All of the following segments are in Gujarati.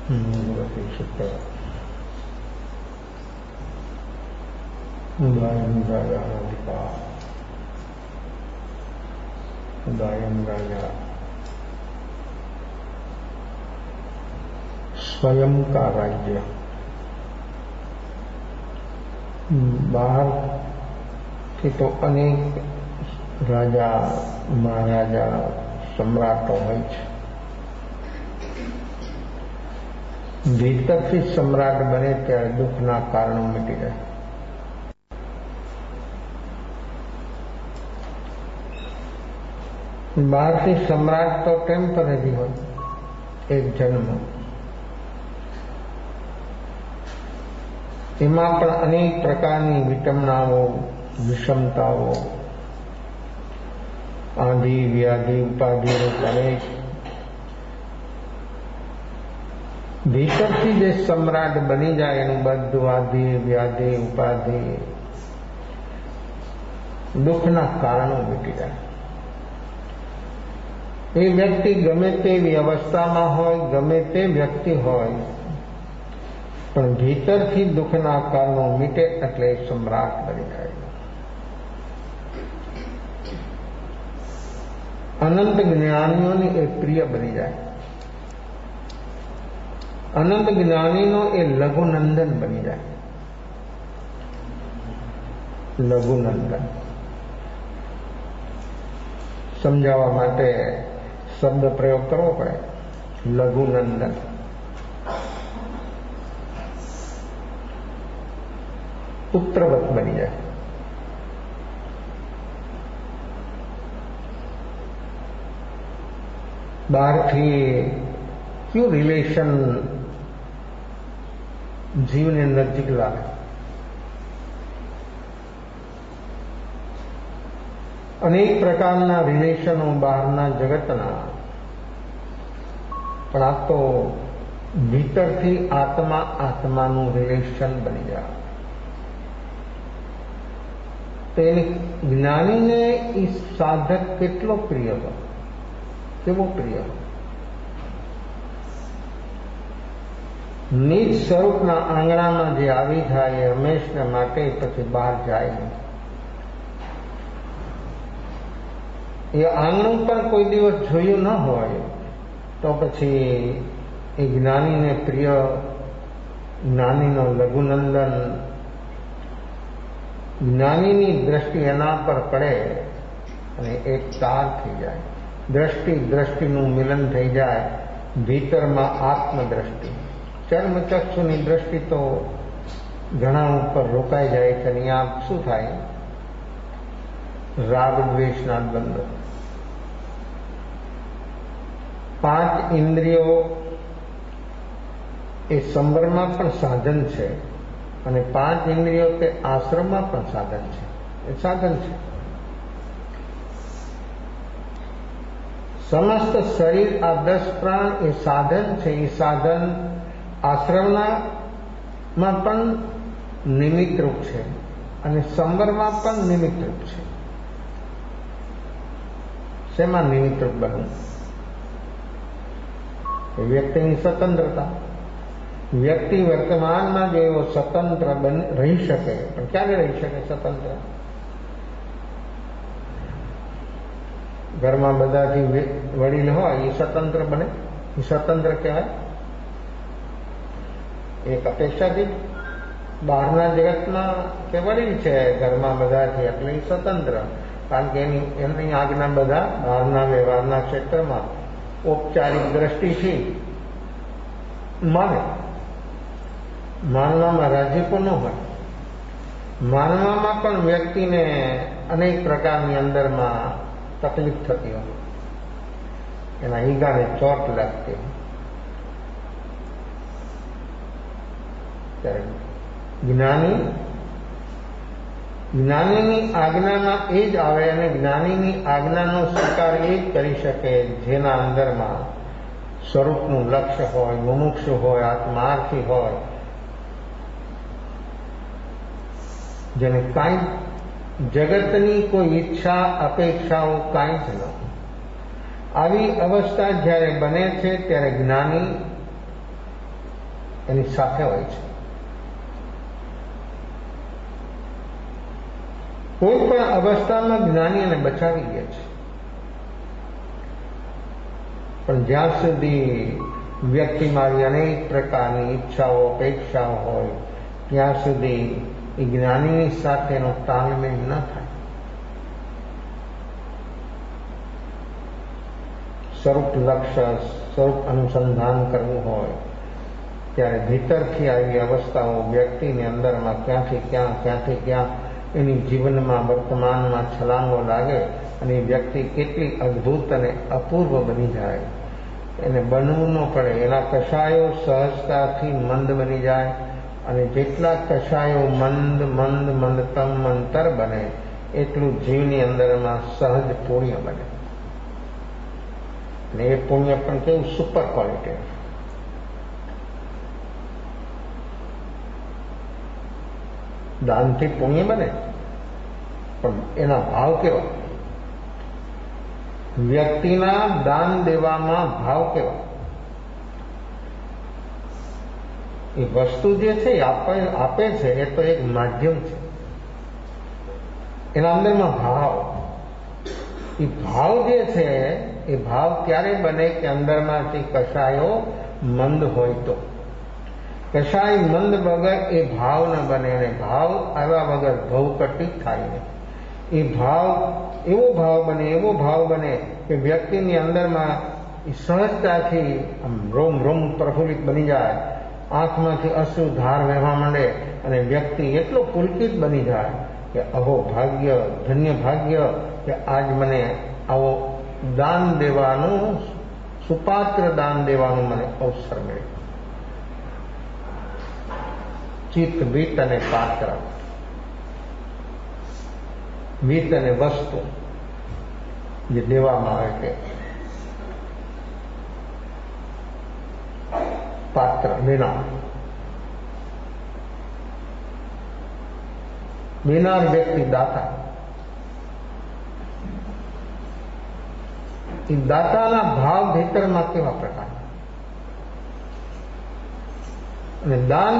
મૂર્તિ ઉદાયમ રાજા ઉદાયમ રાજા स्वयं का राज्य। बाहर के तो अनेक राजा महाराजा सम्राटो હોય છે, ભીતરથી સમ્રાટ બને ત્યારે દુઃખના કારણો મિટી જાય। બહારથી સમ્રાટ તો ટેમ્પરરી હોય, એક જન્મ, એમાં પણ અનેક પ્રકારની વિટંબનાઓ વિષમતાઓ આદિ વ્યાધિ ઉપાધિઓ કરે। ભીતરથી જે સમ્રાટ બની જાય એનું બધું આદિ વ્યાધિ ઉપાધિ દુઃખના કારણો મિટી જાય। એ વ્યક્તિ ગમે તેવી અવસ્થામાં હોય, ગમે તે વ્યક્તિ હોય, પણ ભીતરથી દુઃખના કારણો મીટે એટલે સમ્રાટ બની જાય। અનંત જ્ઞાનીઓને એ પ્રિય બની જાય। અનંત જ્ઞાનીનો એ લઘુનંદન બની જાય। લઘુનંદન સમજાવવા માટે શબ્દ પ્રયોગ કરવો પડે। લઘુનંદન પુત્રવત બની જાય। બહારથી કયું રિલેશન જીવને નજીક લાવે? અનેક પ્રકારના રિલેશનો બહારના જગતના, પણ આ તો ભીતરથી આત્મા આત્માનું રિલેશન બની જાય। તેને જ્ઞાનીને એ સાધક કેટલો પ્રિય હોય, કેવો પ્રિય હોય? નિજ સ્વરૂપના આંગણામાં જે આવી જાય એ હંમેશા માટે પછી બહાર જાય નહીં। એ આંગણું પણ કોઈ દિવસ જોયું ન હોય તો પછી એ જ્ઞાનીને પ્રિય, જ્ઞાનીનો લઘુનંદન, જ્ઞાનીની દ્રષ્ટિ એના પર પડે અને એક તાર થઈ જાય। દ્રષ્ટિનું મિલન થઈ જાય। ભીતરમાં આત્મદ્રષ્ટિ, ચર્મચક્ષુની દ્રષ્ટિ તો ઘણા ઉપર રોકાઈ જાય છે। અહીંયા શું થાય? રાગ દ્વેષના દ્વંદ્વ। 5 ઇન્દ્રિયો એ સંવરમાં પણ સાધન છે અને 5 ઇન્દ્રિયો તે આશ્રમમાં પણ સાધન છે। એ સાધન છે। સમસ્ત શરીર, આ 10 પ્રાણ એ સાધન છે। એ સાધન આશ્રમમાં પણ નિમિત્તરૂપ છે અને સંવરમાં પણ નિમિત્તરૂપ છે। શેમાં નિમિત્તરૂપ બનવું? વ્યક્તિની સ્વતંત્રતા। વ્યક્તિ વર્તમાનમાં જો એવો સ્વતંત્ર રહી શકે, પણ ક્યારે રહી શકે સ્વતંત્ર? ઘરમાં બધાથી વડીલ હોય એ સ્વતંત્ર બને, એ સ્વતંત્ર કહેવાય? એક અપેક્ષાથી બહારના જગતમાં કે વડીલ છે ઘરમાં બધાથી એટલે એ સ્વતંત્ર, કારણ કે એમની આજ્ઞા બધા બહારના વ્યવહારના ક્ષેત્રમાં ઔપચારિક દ્રષ્ટિથી માને। માનવામાં રાજીપો ન હોય। માનવામાં પણ વ્યક્તિને અનેક પ્રકારની અંદરમાં તકલીફ થતી હોય, એના ઈગાને ચોટ લાગતી હોય। ત્યારે જ્ઞાનીની આજ્ઞામાં એ જ આવે અને જ્ઞાનીની આજ્ઞાનો સ્વીકાર એ જ કરી શકે જેના અંદરમાં સ્વરૂપનું લક્ષ્ય હોય, મુમુક્ષુ હોય, આત્માર્થી હોય, જેને કાંઈ જગતની કોઈ ઈચ્છા અપેક્ષાઓ કાંઈ જ ન। આવી અવસ્થા જ્યારે બને છે ત્યારે જ્ઞાની એની સાથે હોય છે. કોઈ પણ અવસ્થામાં જ્ઞાની એને બચાવી દે છે, પણ જ્યાં સુધી વ્યક્તિમાં અનેક પ્રકારની ઈચ્છાઓ અપેક્ષાઓ હોય ત્યાં સુધી એ જ્ઞાનીની સાથેનો તાલમેલ ન થાય. સ્વરૂપ લક્ષ્ય, સ્વરૂપ અનુસંધાન કરવું હોય ત્યારે ભીતરથી આવી અવસ્થાઓ વ્યક્તિની અંદરમાં ક્યાંથી ક્યાં એની જીવનમાં વર્તમાનમાં છલાંગો લાગે અને એ વ્યક્તિ કેટલી અદ્ભુત અને અપૂર્વ બની જાય. એને બનવું ન પડે, એના કષાયો સહજતાથી મંદ બની જાય અને જેટલા કષાયો મંદ મંદ મંદતમ મંતર બને એટલું જીવની અંદરમાં સહજ પુણ્ય બને. અને એ પુણ્ય પણ કેવું સુપર ક્વોલિટી. દાનથી પુણ્ય બને, પણ એના ભાવ કેવા? વ્યક્તિના દાન દેવામાં ભાવ કેવા? એ વસ્તુ જે છે એ આપે છે એ તો એક માધ્યમ છે, એના અંદરમાં ભાવ. એ ભાવ જે છે એ ભાવ ક્યારે બને કે અંદરમાંથી કષાયો મંદ હોય તો. કશાય મંદ વગર એ ભાવ ન બને, અને ભાવ આવ્યા વગર ભવકટિત થાય નહીં. એ ભાવ એવો ભાવ બને કે વ્યક્તિની અંદરમાં એ સહજતાથી આમ રોમ રોમ પ્રફુલ્લિત બની જાય, આંખમાંથી અશ્રુ ધાર વહેવા માંડે અને વ્યક્તિ એટલો પુલકિત બની જાય કે અહો ભાગ્ય, ધન્ય ભાગ્ય કે આજ મને આવો દાન દેવાનું, સુપાત્ર દાન દેવાનું મને અવસર મળ્યો. ચિત્ત, વિત્ત અને પાત્ર, વિત્ત અને વસ્તુ જે દેવામાં આવે છે, પાત્ર દેનાર વ્યક્તિ દાતા. એ દાતાના ભાવ ભીતરમાં કેવા પ્રકાર? અને દાન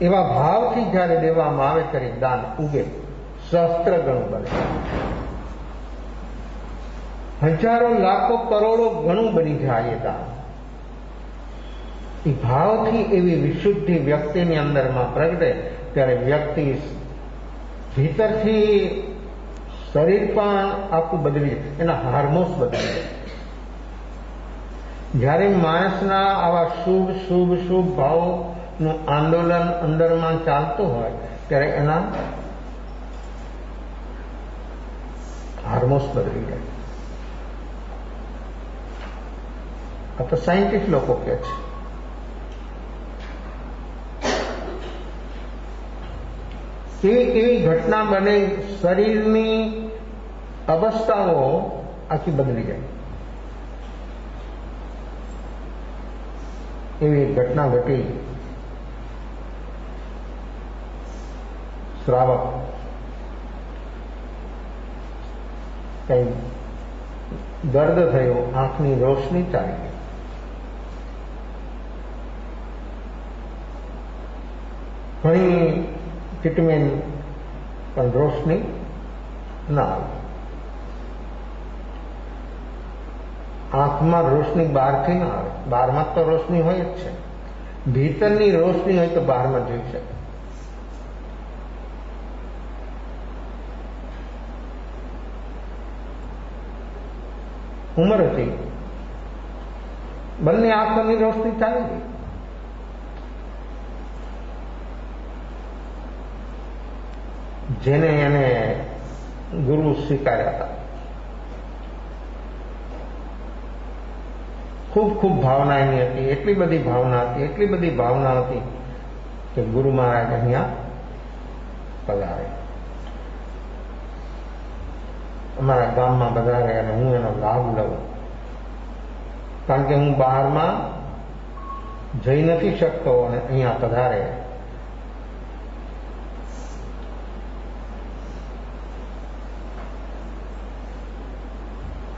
એવા ભાવથી જ્યારે દેવામાં આવે ત્યારે દાન ઉગે, સહસ્ત્ર ગણું બને, હજારો લાખો કરોડો ગણું બની જાય એ દાન. એ ભાવથી એવી વિશુદ્ધિ વ્યક્તિની અંદરમાં પ્રગટે ત્યારે વ્યક્તિ ભીતરથી શરીર પણ આખું બદલી જાય, એના હાર્મોન્સ બદલી જાય. જ્યારે માણસના આવા શુભ શુભ શુભ ભાવનું આંદોલન અંદરમાં ચાલતું હોય ત્યારે એના હાર્મોન્સ બદલી જાય. આ તો સાયન્ટિસ્ટ લોકો કહે છે. કેવી કેવી ઘટના બને, શરીરની અવસ્થાઓ આખી બદલી જાય. એવી એક ઘટના ઘટી. શ્રાવક કઈ દર્દ થયો, આંખની રોશની ચાલી ગઈ. ઘણી ટ્રીટમેન્ટ પણ રોશની ના આવી. આંખમાં રોશની બહારથી ના આવે, બહારમાં તો રોશની હોય જ છે. ભીતરની રોશની હોય તો બહારમાં જોઈ શકે. ઉંમર હતી, બંને આંખોની રોશની ચાલી ગઈ. જેને એને ગુરુ સ્વીકાર્યા હતા, ખૂબ ખૂબ ભાવના એની હતી, એટલી બધી ભાવના હતી કે ગુરુ મહારાજ અહીંયા પધારે, અમારા ગામમાં પધારે અને હું એનો લાભ લઉં. કારણ કે હું બહારમાં જઈ નથી શકતો અને અહીંયા પધારે.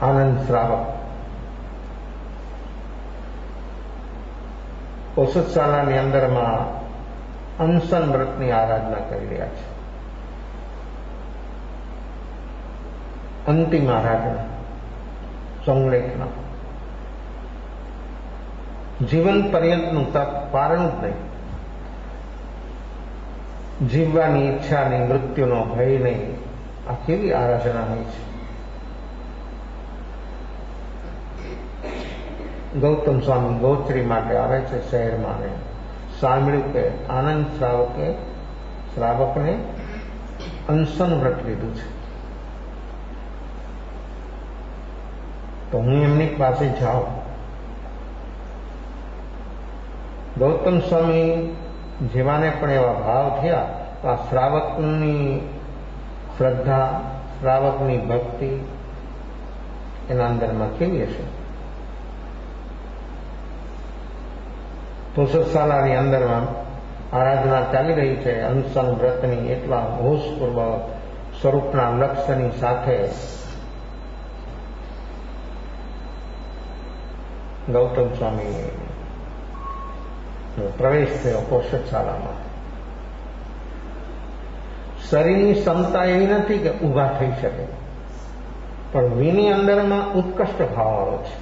આનંદ શ્રાવક ઔષધશાલાની અંદરમાં અનશન વ્રતની આરાધના કરી રહ્યા છે. અંતિમ આરાધના, સંલેખના, જીવન પર્યંતનું તપ, પારણું જ નહીં, જીવવાની ઈચ્છા નહીં, મૃત્યુનો ભય નહીં. આ કેવી આરાધના હોય છે. ગૌતમ સ્વામી ગોચરી માટે આવે છે શહેરમાં, ને સાંભળ્યું કે આનંદ શ્રાવકને અનશન વ્રત લીધું છે, તો હું એમની પાસે જાઉં. ગૌતમ સ્વામી જેવાને પણ એવા ભાવ થયા તો આ શ્રાવકની શ્રદ્ધા, શ્રાવકની ભક્તિ એના અંદરમાં કેવી હશે. ઔષધશાલાની અંદરમાં આરાધના ચાલી રહી છે અનશન વ્રતની. એટલા હોશપૂર્વક સ્વરૂપના લક્ષ્યની સાથે ગૌતમ સ્વામી પ્રવેશ થયો ઔષધશાલામાં. શરીરની ક્ષમતા એવી નથી કે ઊભા થઈ શકે, પણ વિની અંદરમાં ઉત્કૃષ્ટ ભાવ આવે છે.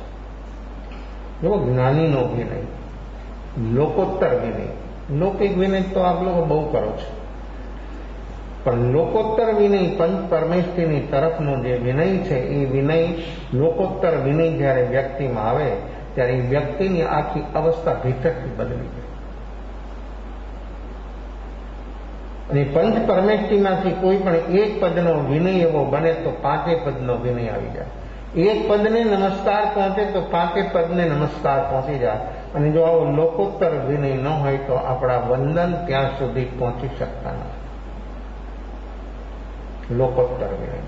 જો જ્ઞાનીનો વિનય, લોકોત્તર વિનય. લૌકિક વિનય તો આપ લોકો બહુ કરો છો, પણ લોકોત્તર વિનય, પંચ પરમેષ્ઠીની તરફનો જે વિનય છે, એ વિનય, લોકોત્તર વિનય જ્યારે વ્યક્તિમાં આવે ત્યારે એ વ્યક્તિની આખી અવસ્થા ભીતરથી બદલી જાય. અને પંચ પરમેષ્ઠીમાંથી કોઈ પણ એક પદનો વિનય એવો બને તો 5 પદનો વિનય આવી જાય. એક પદને નમસ્કાર પહોંચે તો 5 પદને નમસ્કાર પહોંચી જાય. અને જો આવો લોકોત્તર વિનય ન હોય તો આપણા વંદન ત્યાં સુધી પહોંચી શકતા નથી. લોકોત્તર વિનય.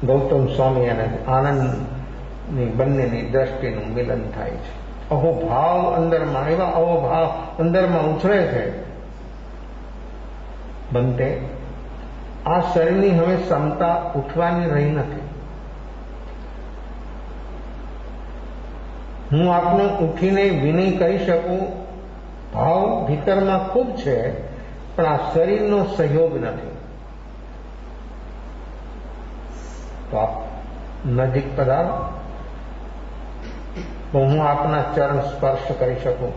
ગૌતમ સ્વામી અને આનંદની બંનેની દ્રષ્ટિનું મિલન થાય છે. અહોભાવ અંદરમાં, એવા અહોભાવ અંદરમાં ઉછળે છે. બનતે આ શરીરની હવે ક્ષમતા ઉઠવાની રહી નથી. હું આપને ઉઠીને વિનય કરી શકું, ભાવ ભીતરમાં ખૂબ છે, પણ આ શરીરનો સહયોગ નથી. તો આપ નજીક પધારો, તો હું આપના ચરણ સ્પર્શ કરી શકું.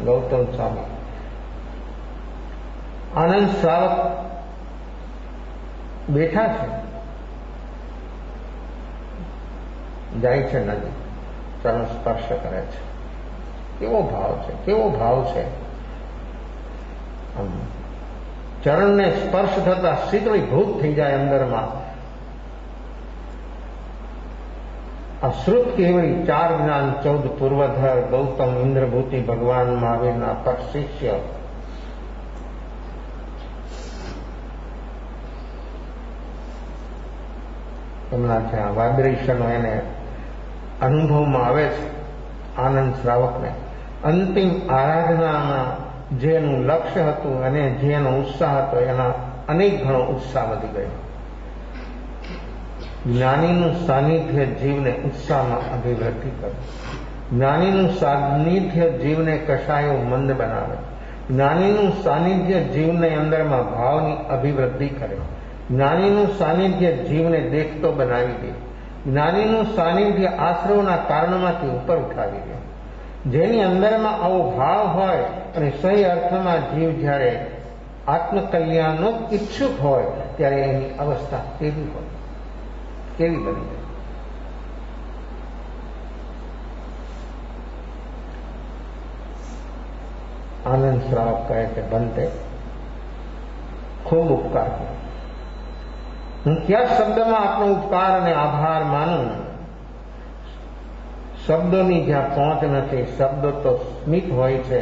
ગૌતમ સ્વામી આનંદ શ્રાવક બેઠા છે, જાય છે નજીક, ચરણ સ્પર્શ કરે છે. કેવો ભાવ છે, કેવો ભાવ છે. ચરણને સ્પર્શ થતા શીતળીભૂત થઈ જાય અંદરમાં. આ શ્રુત કેવળી 4 જ્ઞાન 14 પૂર્વધર ગૌતમ ઇન્દ્રભૂતિ ભગવાન મહાવીરના પર શિષ્ય. એમના ત્યાં વાઇબ્રેશનો એને અનુભવમાં આવે છે. આનંદ શ્રાવકને અંતિમ આરાધનામાં જેનું લક્ષ્ય હતું અને જેનો ઉત્સાહ હતો એના અનેક ગણો ઉત્સાહ વધી ગયો. જ્ઞાનીનું સાનિધ્ય જીવને ઉત્સાહમાં અભિવૃદ્ધિ કરે. જ્ઞાનીનું સાનિધ્ય જીવને કશાયો મંદ બનાવે. જ્ઞાનીનું સાનિધ્ય જીવને અંદરમાં ભાવની અભિવૃદ્ધિ કરે. જ્ઞાનીનું સાનિધ્ય જીવને દેખતો બનાવી દે. જ્ઞાનીનું સાનિધ્ય આશ્રવના કારણમાંથી ઉપર ઉઠાવી દે. જેની અંદરમાં આવો ભાવ હોય અને સહી અર્થમાં જીવ જ્યારે આત્મકલ્યાણનો ઈચ્છુક હોય ત્યારે એની અવસ્થા કેવી હોય, કેવી બની જાય. આનંદ શ્રાવક કહે છે, બનતે ખૂબ ઉપકાર કર્યો. હું કયા શબ્દમાં આપનો ઉપકાર અને આભાર માનું. શબ્દોની જ્યાં પહોંચ નથી, શબ્દો તો સ્મિત હોય છે.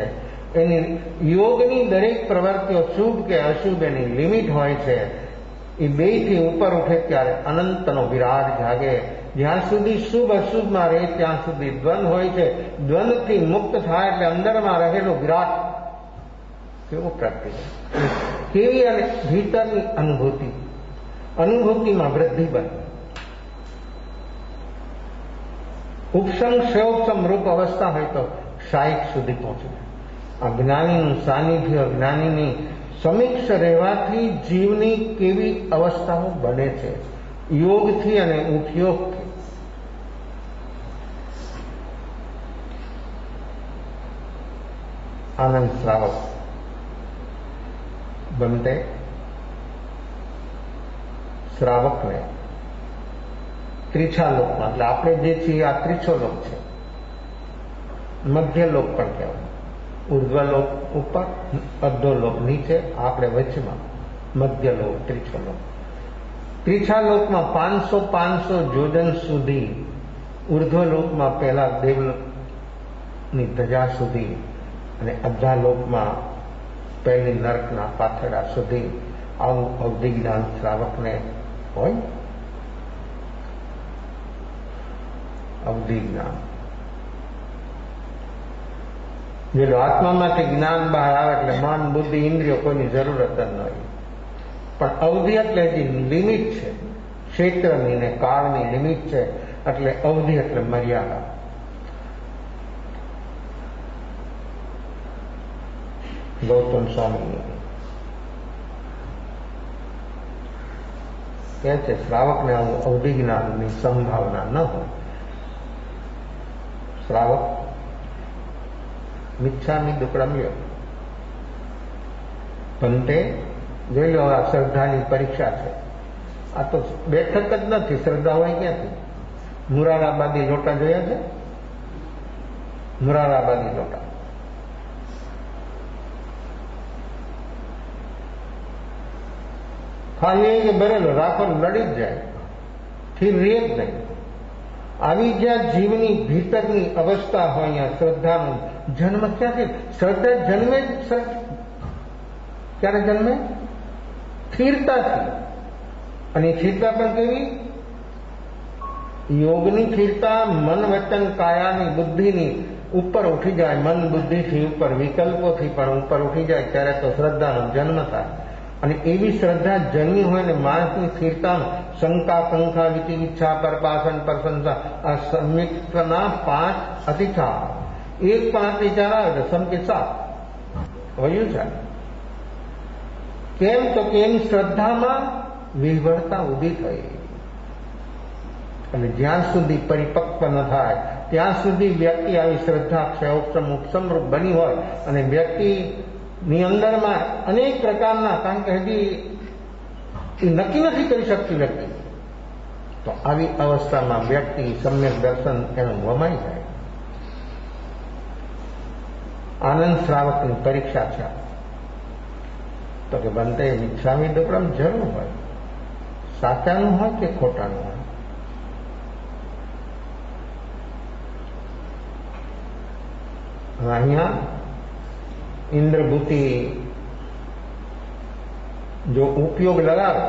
એની યોગની દરેક પ્રવૃત્તિઓ શુભ કે અશુભ એની લિમિટ હોય છે. એ બેથી ઉપર ઉઠે ત્યારે અનંતનો વિરાગ જાગે. જ્યાં સુધી શુભ અશુભમાં રહે ત્યાં સુધી દ્વંદ હોય છે. દ્વંદથી મુક્ત થાય એટલે અંદરમાં રહેલો વિરાટ કેવો પ્રગટી જાય, કેવી અને ભીતરની અનુભૂતિમાં વૃદ્ધિ બને. ઉપસમ ક્ષયોપસમ રૂપ અવસ્થા હોય તો શાયિક સુધી પહોંચે. આ જ્ઞાનીનું સાનિધ્ય, જ્ઞાનીની સમીક્ષ રહેવાથી જીવની કેવી અવસ્થાઓ બને છે, યોગથી અને ઉપયોગથી. આનંદ શ્રાવક બનતે શ્રાવકને ત્રીછા લોકમાં, એટલે આપણે જે છીએ આ ત્રીછો લોક છે, મધ્ય લોક પણ કહેવાય. ઉર્ધ્વલોક ઉપર, અધોલોક નીચે, આપણે વચમાં મધ્ય લોક, ત્રીછો લોક. ત્રીછા લોકમાં 500 જોજન સુધી, ઉર્ધ્વલોકમાં પહેલા દેવની ધજા સુધી અને અધ્યાલોકમાં પહેલી નરકના પાથરડા સુધી આવું અવધિ જ્ઞાન શ્રાવકને હોય. અવધિ જ્ઞાન જેટલો આત્મામાંથી જ્ઞાન બહાર આવે એટલે મન, બુદ્ધિ, ઇન્દ્રિયો કોઈની જરૂરત જ નહીં. પણ અવધિ એટલે જે લિમિટ છે, ક્ષેત્રની ને કાળની લિમિટ છે, એટલે અવધિ એટલે મર્યાદા. ગૌતમ સ્વામી કહે છે શ્રાવકને આવું અવધિ જ્ઞાનની સંભાવના ન હોય. શ્રાવક મિચ્છામિ દુક્રમ્ય ભંતે. જોઈ લો, આ શ્રદ્ધાની પરીક્ષા છે. આ તો બેઠક જ નથી, શ્રદ્ધા હોય ક્યાંથી? મુરારાબાદી લોટા જોયા છે? મુરારાબાદી લોટા ખાલી કે ભરેલો રાખો, લડી જ જાય, સ્થિર રહે જ નહીં. આવી જ્યાં જીવની ભીતરની અવસ્થા હોય, અહીંયા શ્રદ્ધાનો જન્મ ક્યાંથી? શ્રદ્ધા જન્મે જ ક્યારે જન્મે? સ્થિરતાથી. અને સ્થિરતા પણ કેવી? યોગની સ્થિરતા મન, વચન, કાયાની, બુદ્ધિની ઉપર ઉઠી જાય. મન બુદ્ધિથી ઉપર, વિકલ્પોથી પણ ઉપર ઉઠી જાય, ત્યારે તો શ્રદ્ધાનો જન્મ થાય. અને એવી શ્રદ્ધા જન્મી હોય ને માણસની સ્થિરતાનો શંકા, કંકા, વિચિ, ઈચ્છા, પરપાસન, પ્રશંસા, આ સમ્યક્તના 5 અતિચાર. એક પણ અતિચાર આવે તો સંકેત વયું છે. કેમ તો કેમ શ્રદ્ધામાં વિહવળતા ઊભી થઈ. અને જ્યાં સુધી પરિપક્વ ન થાય ત્યાં સુધી વ્યક્તિ આવી શ્રદ્ધા ક્ષયોપસમ ઉપસમરૂપ બની હોય અને વ્યક્તિની અંદરમાં અનેક પ્રકારના, કારણ કે હજી એ નક્કી નથી કરી શકતી વ્યક્તિ, તો આવી અવસ્થામાં વ્યક્તિ સમ્યક દર્શન એનું વમાઈ જાય. આનંદ શ્રાવકની પરીક્ષા છે. તો કે બનતે મિચ્છામિ દુક્કડમ જરૂર હોય, સાચાનું હોય કે ખોટાનું હોય. અહીંયા ઇન્દ્રભૂતિ જો ઉપયોગ લગાવે,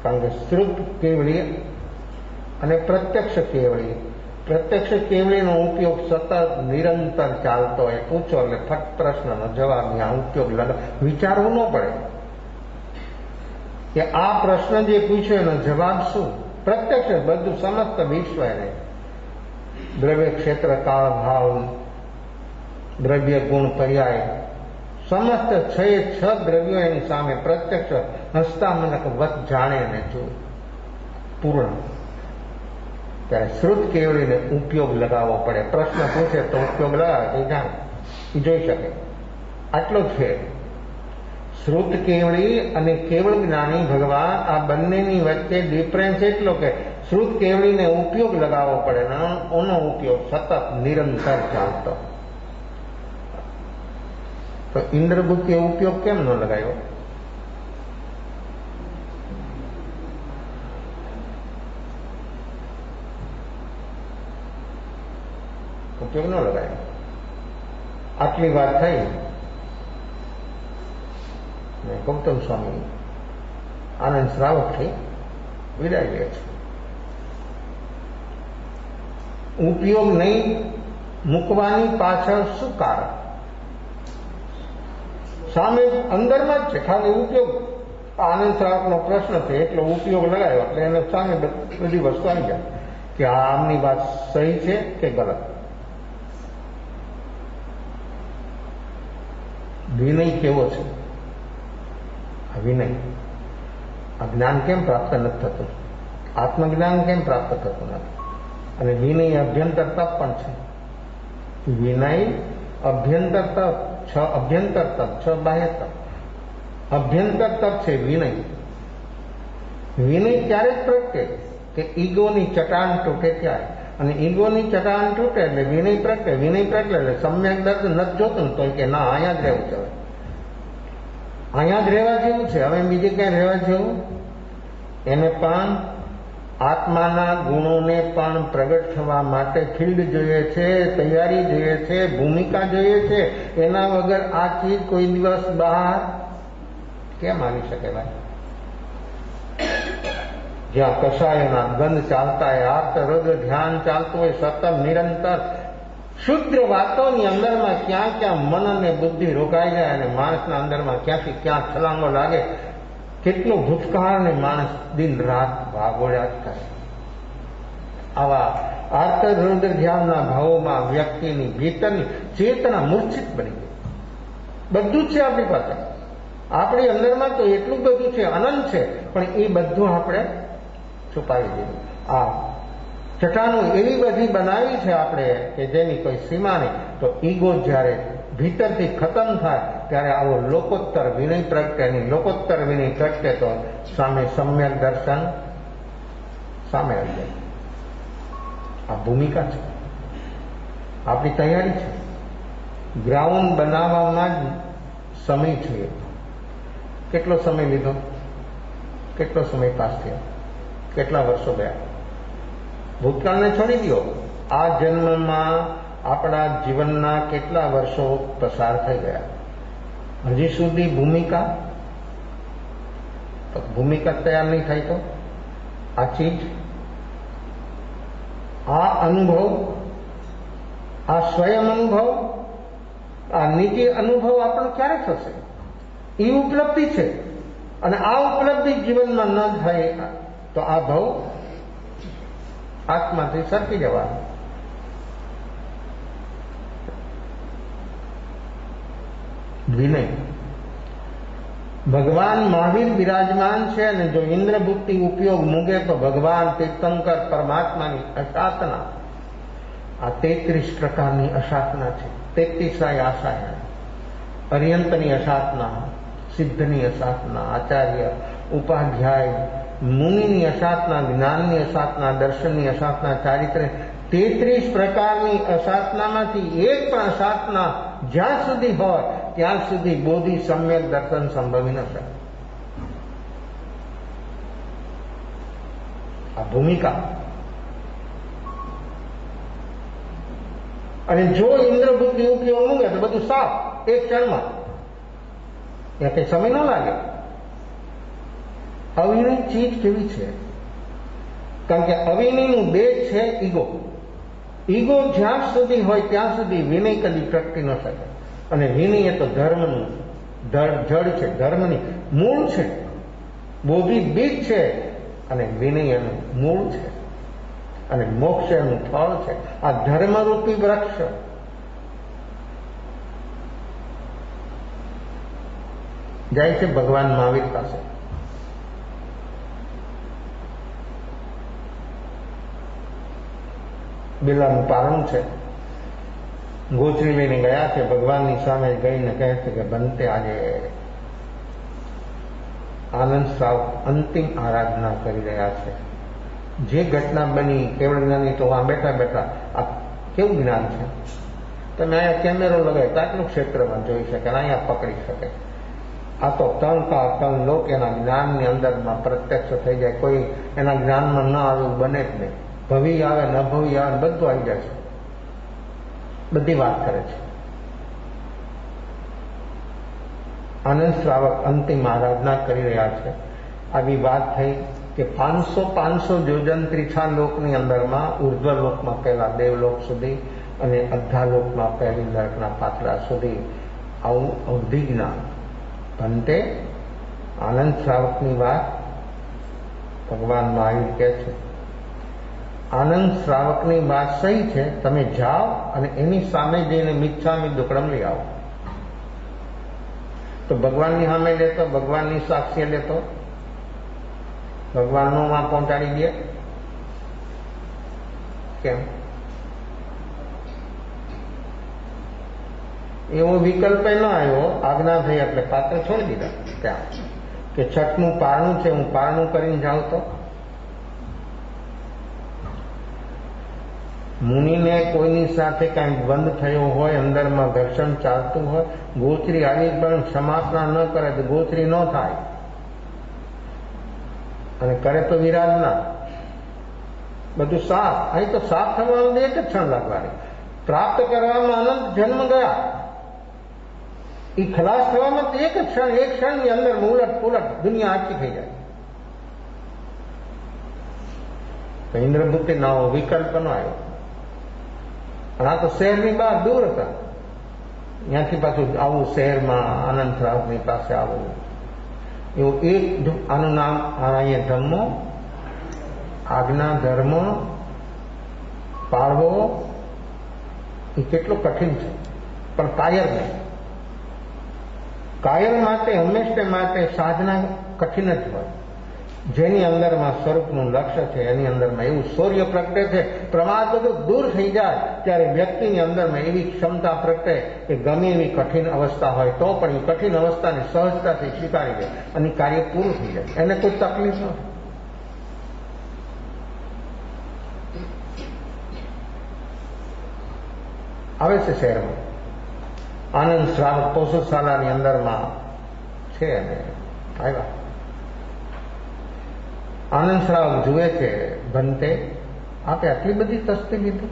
કારણ કે શ્રુત કેવળી અને પ્રત્યક્ષ કેવળી, પ્રત્યક્ષ કેવળીનો ઉપયોગ સતત નિરંતર ચાલતો હોય. પૂછો એટલે ફટ પ્રશ્નનો જવાબ ત્યાં ઉપયોગ લગાવ, વિચારવું ન પડે કે આ પ્રશ્ન જે પૂછ્યો એનો જવાબ શું. પ્રત્યક્ષ બધું સમસ્ત વિશ્વ એને દ્રવ્ય, ક્ષેત્ર, કાળ, ભાવ, દ્રવ્ય, ગુણ, પર્યાય, સમસ્ત 6 દ્રવ્યો એની સામે પ્રત્યક્ષ હસતા મનક વત જાણે અને જોઈ પૂર્ણ. ત્યારે શ્રુત કેવળીને ઉપયોગ લગાવવો પડે. પ્રશ્ન પૂછે તો ઉપયોગ લગાવે, એ જાણે, એ જોઈ શકે. આટલો જ ફેર. શ્રુત કેવળી અને કેવળ જ્ઞાની ભગવાન, આ બંનેની વચ્ચે ડિફરન્સ એટલો કે શ્રુત કેવળીને ઉપયોગ લગાવવો પડે ને એનો ઉપયોગ સતત નિરંતર ચાલતો. તો ઇન્દ્રભૂતિએ ઉપયોગ કેમ ન લગાવ્યો? ઉપયોગ ન લગાવ્યો. આટલી વાત થઈ. ગૌતમ સ્વામી આનંદ શ્રાવકથી વિદાય લે છે. ઉપયોગ નહીં મૂકવાની પાછળ શું કારણ? સામે અંદરમાં જ છે, ખાલી ઉપયોગ. આનંદ શ્રાવકનો પ્રશ્ન છે એટલો ઉપયોગ લગાવ્યો એટલે એને સામે બધી વસ્તુ આવી જાય. કે આમની વાત સહી છે કે ગલત. વિનય કેવો છે? આ વિનય, આ જ્ઞાન કેમ પ્રાપ્ત નથી થતું? આત્મજ્ઞાન કેમ પ્રાપ્ત થતું નથી? અને વિનય અભ્યંતર તપ પણ છે. વિનય અભ્યંતર તપ, 6 અભ્યંતર તપ, 6 બાહ્ય તપ. અભ્યંતર તપ છે વિનય. વિનય ત્યારે જ પ્રગટે કે ઈગોની ચટાણ તૂટે ત્યારે. અને ઈગોની ચટાણ તૂટે એટલે વિનય પ્રગટે. વિનય પ્રગટે એટલે સમ્યક દર્શન નથી જોતું તો કે ના, અહીંયા જ રહેવું છે, હવે અહીંયા જ રહેવા જેવું છે, હવે બીજે ક્યાંય રહેવા જેવું. એને પણ આત્માના ગુણોને પણ પ્રગટ થવા માટે ફિલ્ડ જોઈએ છે, તૈયારી જોઈએ છે, ભૂમિકા જોઈએ છે. એના વગર આ ચીજ કોઈ દિવસ બહાર કેમ આવી શકે ભાઈ? જ્યાં કષાયના ગંધ ચાલતા હોય, આર્ત રૌદ્ર ધ્યાન ચાલતું હોય સતત નિરંતર, શુદ્ર વાતોની અંદરમાં ક્યાં ક્યાં મન અને બુદ્ધિ રોકાઈ જાય અને માણસના અંદરમાં ક્યાંથી ક્યાં છલાંગો લાગે. કેટલો ભૂતકાળને માણસ દિન રાત ભાગોળ્યા કરે. આવા આર્ત રૌદ્ર ધ્યાનના ભાવોમાં વ્યક્તિની ભીતરની ચેતના મૂર્છિત બની ગઈ. બધું જ છે આપણી પાસે, આપણી અંદરમાં તો એટલું બધું છે, અનંત છે, પણ એ બધું આપણે છુપાવી દીધું. આ ચટાનો એવી બધી બનાવી છે આપણે કે જેની કોઈ સીમા નહીં. તો ઈગો જ્યારે ભીતરથી ખતમ થાય ત્યારે આવો લોકોત્તર વિનય પ્રગટે. નહીં લોકોત્તર વિનય પ્રગટે તો સામે સમ્યક દર્શન સામે આવી જાય. આ ભૂમિકા છે, આપણી તૈયારી છે. ગ્રાઉન્ડ બનાવવામાં જ સમય જોઈએ. કેટલો સમય લીધો? કેટલો સમય પાસ થયો? કેટલા વર્ષો ગયા? ભૂતકાળને છોડી દો. આ જન્મમાં આપણા જીવનના કેટલા વર્ષો પસાર થઈ ગયા? હજી સુધી ભૂમિકા તૈયાર નહીં થાય તો આ ચીજ, આ અનુભવ, આ સ્વયં અનુભવ, આ નિજી અનુભવ આપણને ક્યારે થશે? એ ઉપલબ્ધિ છે. અને આ ઉપલબ્ધિ જીવનમાં ન થાય તો આ ભાવ આત્માથી સરકી જવાનો. વિનય. ભગવાન મહાવીર બિરાજમાન છે અને જો ઇન્દ્રબુદ્ધિ ઉપયોગ મૂકે તો ભગવાન તીર્થંકર પરમાત્માની અસાધના, આ 33 પ્રકારની અસાધના છે. 33 આશા, અર્યંતની અસાધના, સિદ્ધની અસાધના, આચાર્ય ઉપાધ્યાય મુનિની અસાધના, જ્ઞાનની અસાધના, દર્શનની અસાધના, ચારિત્ર, 33 પ્રકારની અસાધનામાંથી એક પણ અસાધના જ્યાં સુધી હોય ત્યાં સુધી બોધિ સમ્યક દર્શન સંભવી ન શકે. આ ભૂમિકા. અને જો ઇન્દ્રબુદ્ધિ ઉપયોગ મૂકે તો બધું સાફ એક ક્ષણમાં, ત્યાં કઈ સમય ન લાગે. અવિનય ચીજ કેવી છે? કારણ કે અવિનયનું બેજ છે ઈગો. ઈગો જ્યાં સુધી હોય ત્યાં સુધી વિનય કદી પ્રગટી ન શકે. અને વિનય એ તો ધર્મનું જડ છે, ધર્મની મૂળ છે, બોધિ બીજ છે, અને વિનય એનું મૂળ છે, અને મોક્ષ એનું ફળ છે. આ ધર્મરૂપી વૃક્ષ જાય છે ભગવાન મહાવીર પાસે. બિલાનું પારણું છે, ગોચરી લઈને ગયા છે. ભગવાનની સામે ગઈને કહે છે કે બનતે આજે આનંદ સાવ અંતિમ આરાધના કરી રહ્યા છે. જે ઘટના બની કેવળ જ્ઞાની તો આ બેઠા બેઠા આ કેવું જ્ઞાન છે? તમે અહીંયા કેમેરો લગાવી તો આટલું ક્ષેત્રમાં જોઈ શકે, અહીંયા પકડી શકે. આ તો ત્રણ લોક એના જ્ઞાનની અંદરમાં પ્રત્યક્ષ થઈ જાય. કોઈ એના જ્ઞાનમાં ન આવ્યું બને જ નહીં. ભવિ આવે ન ભવિ આવે બધું આવી જાય છે, બધી વાત કરે છે. આનંદ શ્રાવક અંતિમ આરાધના કરી રહ્યા છે. આવી વાત થઈ કે 500 યોજન ત્રીછા લોકની અંદરમાં ઉર્ધ્વ લોકમાં પહેલા દેવલોક સુધી અને અધ્ધાલોકમાં પહેલી નરકના પાછલા સુધી આવું અવધિજ્ઞાન. ભંતે આનંદ શ્રાવકની વાત ભગવાન મહાવીર કહે છે આનંદ શ્રાવકની વાત સહી છે, તમે જાઓ અને એની સામે જઈને મિચ્છામી દુક્કડમ લઈ આવો. તો ભગવાનની સામે લેતો, ભગવાનની સાક્ષી લેતો, ભગવાનનો માં પહોંચાડી દે. કેમ? એવો વિકલ્પ ન આવ્યો. આજ્ઞા થઈ એટલે પાત્ર છોડી દીધા ત્યાં કે છઠનું પારણું છે, હું પારણું કરીને જાઉં. તો મુનિને કોઈની સાથે કાંઈ બંધ થયો હોય, અંદરમાં ઘર્ષણ ચાલતું હોય, ગોચરી આવી પણ સમાપના ન કરે તો ગોચરી ન થાય, અને કરે તો વિરાજના. બધું સાફ. અહીં તો સાફ થવાનું એક જ ક્ષણ લાગવાની. પ્રાપ્ત કરવામાં અનંત જન્મ ગયા, એ ખલાસ થવામાં એક જ ક્ષણ, એક ક્ષણની અંદર ઉલટ પુલટ દુનિયા આખી થઈ જાય. તો ઇન્દ્રભૂતિ નાવો વિકલ્પ ન આવ્યો. પણ આ તો શહેરની બહાર દૂર હતા. ત્યાંથી પાછું આવું શહેરમાં આનંદ શ્રાવકની પાસે આવું, એવું એક આનું નામ અહીંયા ધર્મો, આજ્ઞા ધર્મ પાળવો એ કેટલું કઠિન છે. પણ કાયર નહીં. કાયર માટે હંમેશા માટે સાધના કઠિન જ હોય. જેની અંદરમાં સ્વરૂપનું લક્ષ્ય છે, એની અંદરમાં એવું સૂર્ય પ્રગટે છે, પ્રમાદ બધું દૂર થઈ જાય ત્યારે વ્યક્તિની અંદરમાં એવી ક્ષમતા પ્રગટે કે ગમે એવી કઠિન અવસ્થા હોય તો પણ એ કઠિન અવસ્થાને સહજતાથી સ્વીકારી દે અને કાર્ય પૂરું થઈ જાય. એને કોઈ તકલીફ નથી. આવે છે શહેરમાં આનંદ શ્રાવક પોષશાલાની અંદરમાં છે, અને આવ્યા. આનંદ શ્રાવક જુએ છે, ભંતે આપે આટલી બધી તસ્તી લીધી.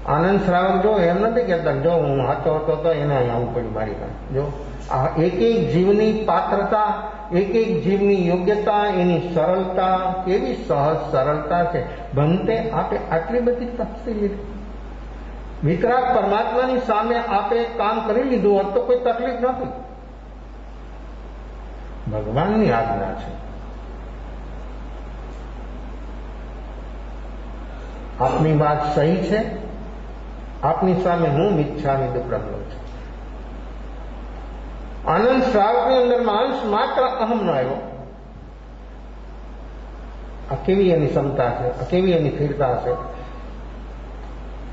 આનંદ શ્રાવક જો એમ નથી કહેતા જો હું સાચો હતો તો એને અહીં આવું પડ્યું મારી પાસે. જો આ એક એક જીવની પાત્રતા, એક એક જીવની યોગ્યતા, એની સરળતા, કેવી સહજ સરળતા છે. ભંતે આપે આટલી બધી તસ્તી લીધી. વિતરાગ પરમાત્માની સામે આપે કામ કરી લીધું હોત તો કોઈ તકલીફ નથી. ભગવાનની આજ્ઞા છે. આપની વાત સહી છે, આપની સામે હું મિચ્છામી દુક્કડમ લઉં છું. આનંદ શ્રાવકની અંદરમાં અંશ માત્ર અહમ નો આવ્યો. આ કેવી એની ક્ષમતા છે, આ કેવી એની સ્થિરતા છે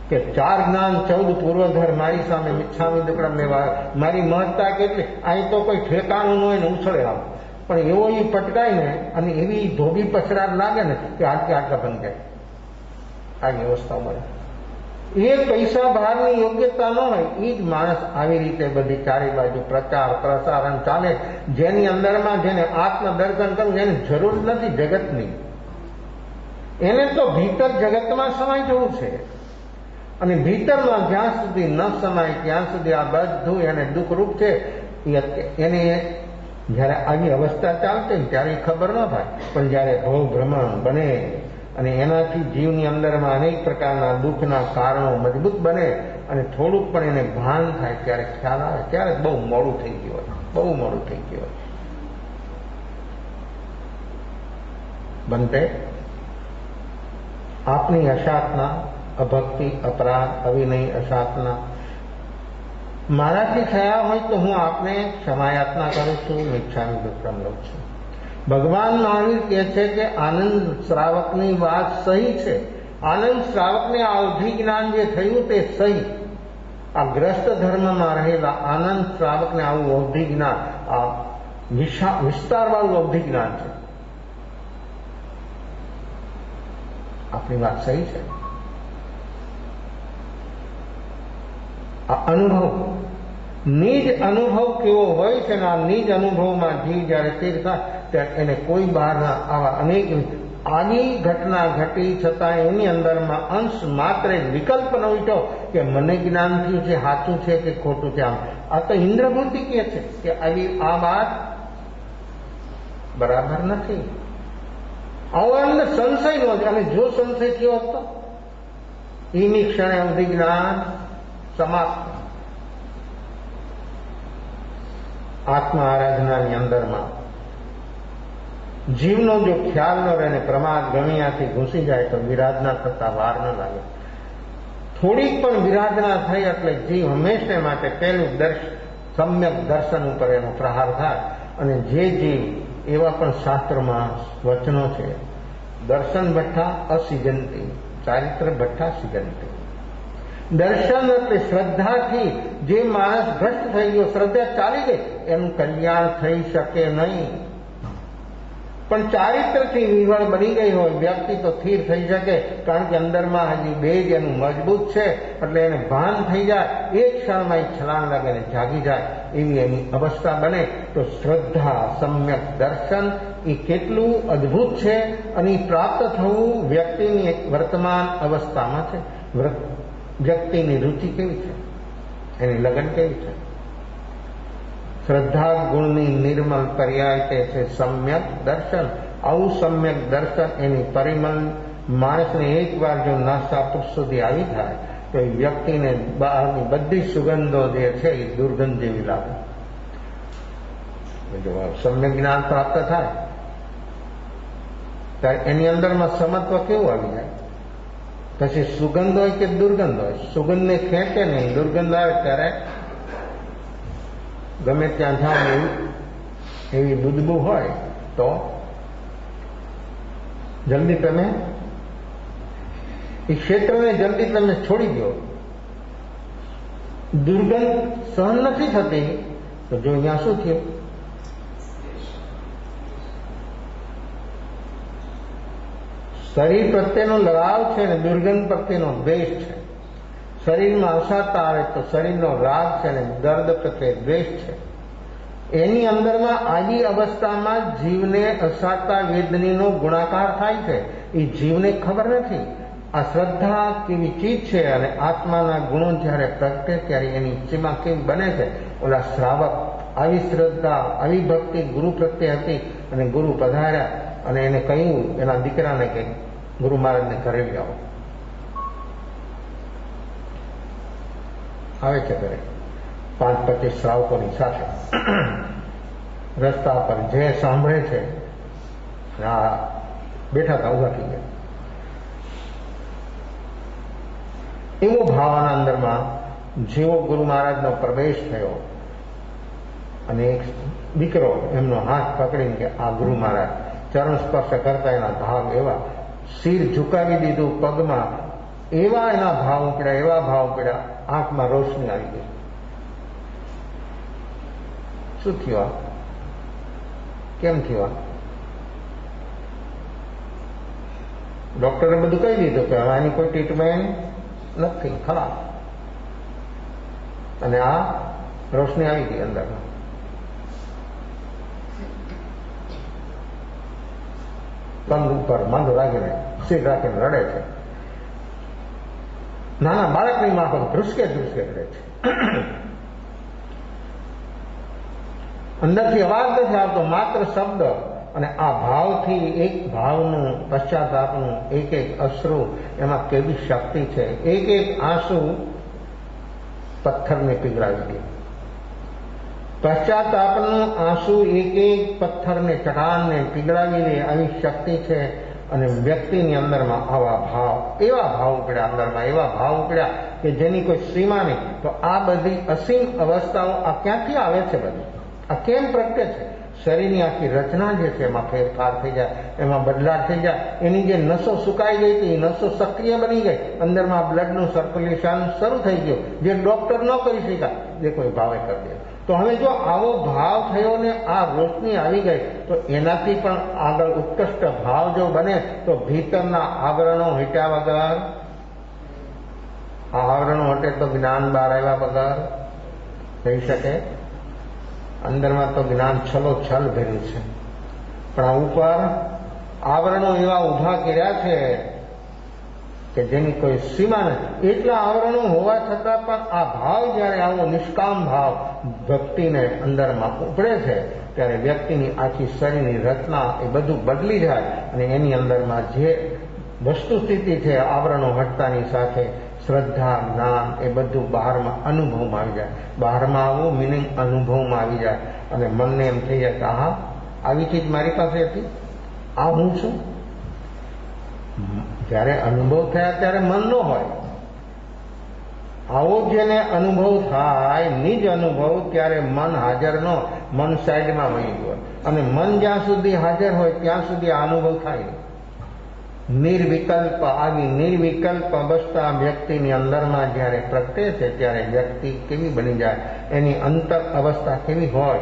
કે 4 જ્ઞાન 14 પૂર્વધર મારી સામે મિચ્છામી દુક્કડમ લેવા. મારી મહત્તા કેટલી, અહીં તો કોઈ ઠેકાણું ન હોય ને ઉછળે આમ, પણ એવો એ પટકાય ને અને એવી ધોબી પછડાટ લાગે ને કે આટલા બની જાય. આવી અવસ્થા મળે. એ પૈસા બહારની યોગ્યતા ન હોય એ જ માણસ આવી રીતે બધી ચારે બાજુ પ્રચાર પ્રસારણ ચાલે, જેની અંદરમાં જેને આત્મદર્શન કરવું જેને જરૂર નથી જગતની, એને તો ભીતર જગતમાં સમાઈ જવું છે. અને ભીતરમાં જ્યાં સુધી ન સમાય ત્યાં સુધી આ બધું એને દુઃખરૂપ છે. એને જ્યારે આવી અવસ્થા ચાલતી ને ત્યારે ખબર ન થાય, પણ જ્યારે ભવ ભ્રમણ બને અને એનાથી જીવની અંદરમાં અનેક પ્રકારના દુઃખના કારણો મજબૂત બને અને થોડુંક પણ એને ભાન થાય ત્યારે ખ્યાલ આવે, ત્યારે બહુ મોડું થઈ ગયું હોય, બહુ મોડું થઈ ગયું હોય. બનતે આપની અશાતના, અભક્તિ, અપરાધ, અવિનય, અશાતના મારાથી થયા હોય તો હું આપને ક્ષમાયાચના કરું છું, મિચ્છામી દુક્કડમ લઉં છું. ભગવાન મહાવીર કહે છે કે આનંદ શ્રાવકની વાત સહી છે. આનંદ શ્રાવકને આ અવધિ જ્ઞાન જે થયું તે સહી. આ ગ્રસ્ત ધર્મમાં રહેલા આનંદ શ્રાવકને આવું અવધિ જ્ઞાન, આ વિસ્તારવાળું અવધિ જ્ઞાન છે. આપણી વાત સહી છે. આ અનુભવ, નિજ અનુભવ કેવો હોય છે ને આ નિજ અનુભવમાં જીવ જયારે સ્થિર થાય ત્યારે એને કોઈ બહારના આવા અનેક આવી ઘટના ઘટી છતાં એની અંદરમાં અંશ માત્ર વિકલ્પ ન ઉઠ્યો કે મને જ્ઞાન થયું છે, સાચું છે કે ખોટું છે. આમ આ તો ઇન્દ્રભૂતિ કહે છે કે આવી આ વાત બરાબર નથી. આવો એમને સંશય નો જ, અને જો સંશય થયો હતો એની ક્ષણે અવધિ જ્ઞાન સમાપ્ત. આત્મા આરાધનાની અંદરમાં જીવનો જો ખ્યાલ ન રહે ને પ્રમાદ ગણિયાથી ઘૂસી જાય તો વિરાધના થતા વાર ન લાગે. થોડીક પણ વિરાધના થઈ એટલે જીવ હંમેશને માટે પહેલું સમ્યક દર્શન ઉપર એનો પ્રહાર થાય. અને જે જીવ એવા પણ શાસ્ત્રમાં વચનો છે, દર્શન ભઠ્ઠા અસિજંતી, ચારિત્ર ભઠ્ઠા સિજંતી. દર્શન એટલે શ્રદ્ધાથી જે માણસ ભ્રષ્ટ થઈ ગયો, શ્રદ્ધા ચાલી ગઈ, એનું કલ્યાણ થઈ શકે નહીં. પણ ચારિત્રથી વિવળ બની ગઈ હોય વ્યક્તિ તો સ્થિર થઈ શકે, કારણ કે અંદરમાં હજી બેજ એનું મજબૂત છે, એટલે એને ભાન થઈ જાય, એક ક્ષણમાં છલાંગ લાગે ને જાગી જાય એવી એની અવસ્થા બને. તો શ્રદ્ધા સમ્યક દર્શન એ કેટલું અદ્ભુત છે અને પ્રાપ્ત થવું વ્યક્તિની વર્તમાન અવસ્થામાં છે. વ્યક્તિની રુચિ કેવી છે, એની લગન કેવી છે. શ્રદ્ધા ગુણની નિર્મલ પર્યાય તે છે સમ્યક દર્શન. આવું સમ્યક દર્શન એની પરિમલ માણસને એકવાર જો નાસાપુર સુધી આવી થાય તો એ વ્યક્તિને બહારની બધી સુગંધો જે છે એ દુર્ગંધ જેવી લાગે. જો સમ્યક જ્ઞાન પ્રાપ્ત થાય ત્યારે એની અંદરમાં સમત્વ કેવું આવી જાય. પછી સુગંધ હોય કે દુર્ગંધ હોય, સુગંધને ખેંચે નહીં, દુર્ગંધ આવે ત્યારે ગમે ત્યાં જાઓ એવી બુદબુ હોય તો જલ્દી તમે એ ક્ષેત્રને જલ્દી તમે છોડી દો. દુર્ગંધ સહન નથી થતી તો જો અહીંયા શું થયું, શરીર પ્રત્યેનો લગાવ છે ને દુર્ગંધ પ્રત્યેનો દ્વેષ છે. શરીરમાં અસાતા આવે તો શરીરનો રાગ છે ને દર્દ પ્રત્યે દ્વેષ છે. એની અંદરમાં આવી અવસ્થામાં જીવને અસાતા વેદનીનો ગુણાકાર થાય છે. એ જીવને ખબર નથી આ શ્રદ્ધા કેવી ચીજ છે અને આત્માના ગુણો જ્યારે પ્રગટે ત્યારે એની સીમા કેવી બને છે. ઓલા શ્રાવક આવી શ્રદ્ધા આવી ભક્તિ ગુરુ પ્રત્યે હતી અને ગુરુ પધાર્યા અને એને કહ્યું એના દીકરાને કે ગુરુ મહારાજને ઘરે આવો. આવે છે ઘરે 5-25 શ્રાવકોની સાથે. રસ્તા પર જે સાંભળે છે આ બેઠા હતા ઉભા થઈ ગયા. એવો ભાવના અંદરમાં જેવો ગુરુ મહારાજનો પ્રવેશ થયો અને એક દીકરો એમનો હાથ પકડીને કે આ ગુરુ મહારાજ, ચરણ સ્પર્શ કરતા એના ભાવ એવા, શિર ઝુકાવી દીધું પગમાં, એવા એના ભાવ ઉપડ્યા, એવા ભાવ ઉપડ્યા, આંખમાં રોશની આવી ગઈ. શું થયું? કેમ થયું? ડોક્ટરે બધું કહી દીધું કે આની કોઈ ટ્રીટમેન્ટ નથી, ખરાબ. અને આ રોશની આવી ગઈ અંદર. પગ ઉપર મંદ રાખીને શીર રાખીને રડે છે. નાના બાળકની માં પણ ધ્રુસકે ધ્રુસકે રડે છે. અંદરથી અવાજ નથી આવતો, માત્ર શબ્દ. અને આ ભાવથી એક ભાવનું પશ્ચાતાપનું એક એક અશ્રુ એમાં કેવી શક્તિ છે. એક એક આંસુ પથ્થરને પીગળાવી દે. પશ્ચાતાપનું આંસુ એક એક પથ્થરને ચટાણને પીગળાવી દે, આવી શક્તિ છે. અને વ્યક્તિની અંદરમાં આવા ભાવ, એવા ભાવ ઉપડ્યા અંદરમાં, એવા ભાવ ઉપડ્યા કે જેની કોઈ સીમા નહીં. તો આ બધી અસીમ અવસ્થાઓ આ ક્યાંથી આવે છે? બધી આ કેમ પ્રગટે છે? શરીરની આખી રચના જે છે એમાં ફેરફાર થઈ જાય, એમાં બદલાવ થઈ જાય. એની જે નસો સુકાઈ ગઈ હતી, નસો સક્રિય બની ગઈ, અંદરમાં બ્લડનું સર્ક્યુલેશન શરૂ થઈ ગયું, જે ડોક્ટર ન કરી શક્યા જે કોઈ ભાવે કરી દે. તો હવે જો આવો ભાવ થયો ને આ રોશની આવી ગઈ તો એનાથી પણ આગળ ઉત્કૃષ્ટ ભાવ જો બને તો ભીતરના આવરણો હટ્યા વગર, આ આવરણો હટે તો જ્ઞાન બહાર આવ્યા વગર થઈ શકે. અંદરમાં તો જ્ઞાન છલોછલ ભર્યું છે, પણ આ ઉપર આવરણો એવા ઉભા કર્યા છે કે જેની કોઈ સીમા નથી. એટલા આવરણો હોવા છતાં પણ આ ભાવ જ્યારે આવો નિષ્કામ ભાવ ભક્તિને અંદરમાં ઉપડે છે ત્યારે વ્યક્તિની આખી શરીરની રચના એ બધું બદલી જાય અને એની અંદરમાં જે વસ્તુ સ્થિતિ છે આવરણો હટતાની સાથે શ્રદ્ધા, જ્ઞાન એ બધું બહારમાં અનુભવમાં આવી જાય. બહારમાં આવું મિનિંગ અનુભવમાં આવી જાય અને મનને એમ થઈ જાય કે હા આવી ચીજ મારી પાસે હતી, આ હું છું. જ્યારે અનુભવ થયા ત્યારે મન ન હોય. આવો જેને અનુભવ થાય નિજ અનુભવ, ત્યારે મન હાજર ન, મન સાઈડમાં વહી ગયું. અને મન જ્યાં સુધી હાજર હોય ત્યાં સુધી આ અનુભવ થાય. નિર્વિકલ્પ, આવી નિર્વિકલ્પ અવસ્થા વ્યક્તિની અંદરમાં જ્યારે પ્રગટે છે ત્યારે વ્યક્તિ કેવી બની જાય, એની અંતર અવસ્થા કેવી હોય,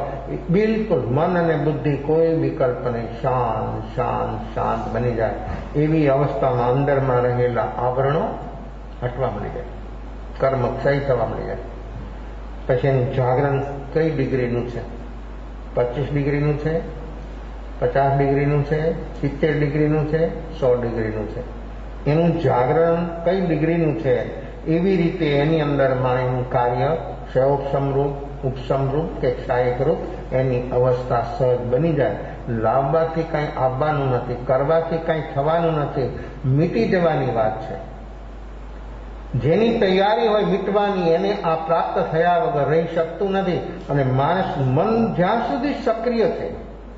બિલકુલ મન અને બુદ્ધિ કોઈ વિકલ્પ નહીં, શાંત શાંત શાંત બની જાય. એવી અવસ્થામાં અંદરમાં રહેલા આવરણો હટવા મળી જાય, કર્મ ક્ષય થવા મળી જાય. પછી એનું જાગરણ કઈ ડિગ્રીનું છે? 25 ડિગ્રીનું છે, 50 ડિગ્રીનું છે, 70 ડિગ્રીનું છે, 100 ડિગ્રીનું છે. એનું જાગરણ કઈ ડિગ્રીનું છે? એવી રીતે એની અંદરમાં એનું કાર્ય ક્ષયોપશમરૂપ, ઉપશમરૂપ કે ક્ષાયકરૂપ એની અવસ્થા સહજ બની જાય. લાવવાથી કાંઈ આવવાનું નથી, કરવાથી કાંઈ થવાનું નથી, મીટી જવાની વાત છે. જેની તૈયારી હોય મીટવાની, એને આ પ્રાપ્ત થયા વગર રહી શકતું નથી. અને માણસ મન જ્યાં સુધી સક્રિય છે,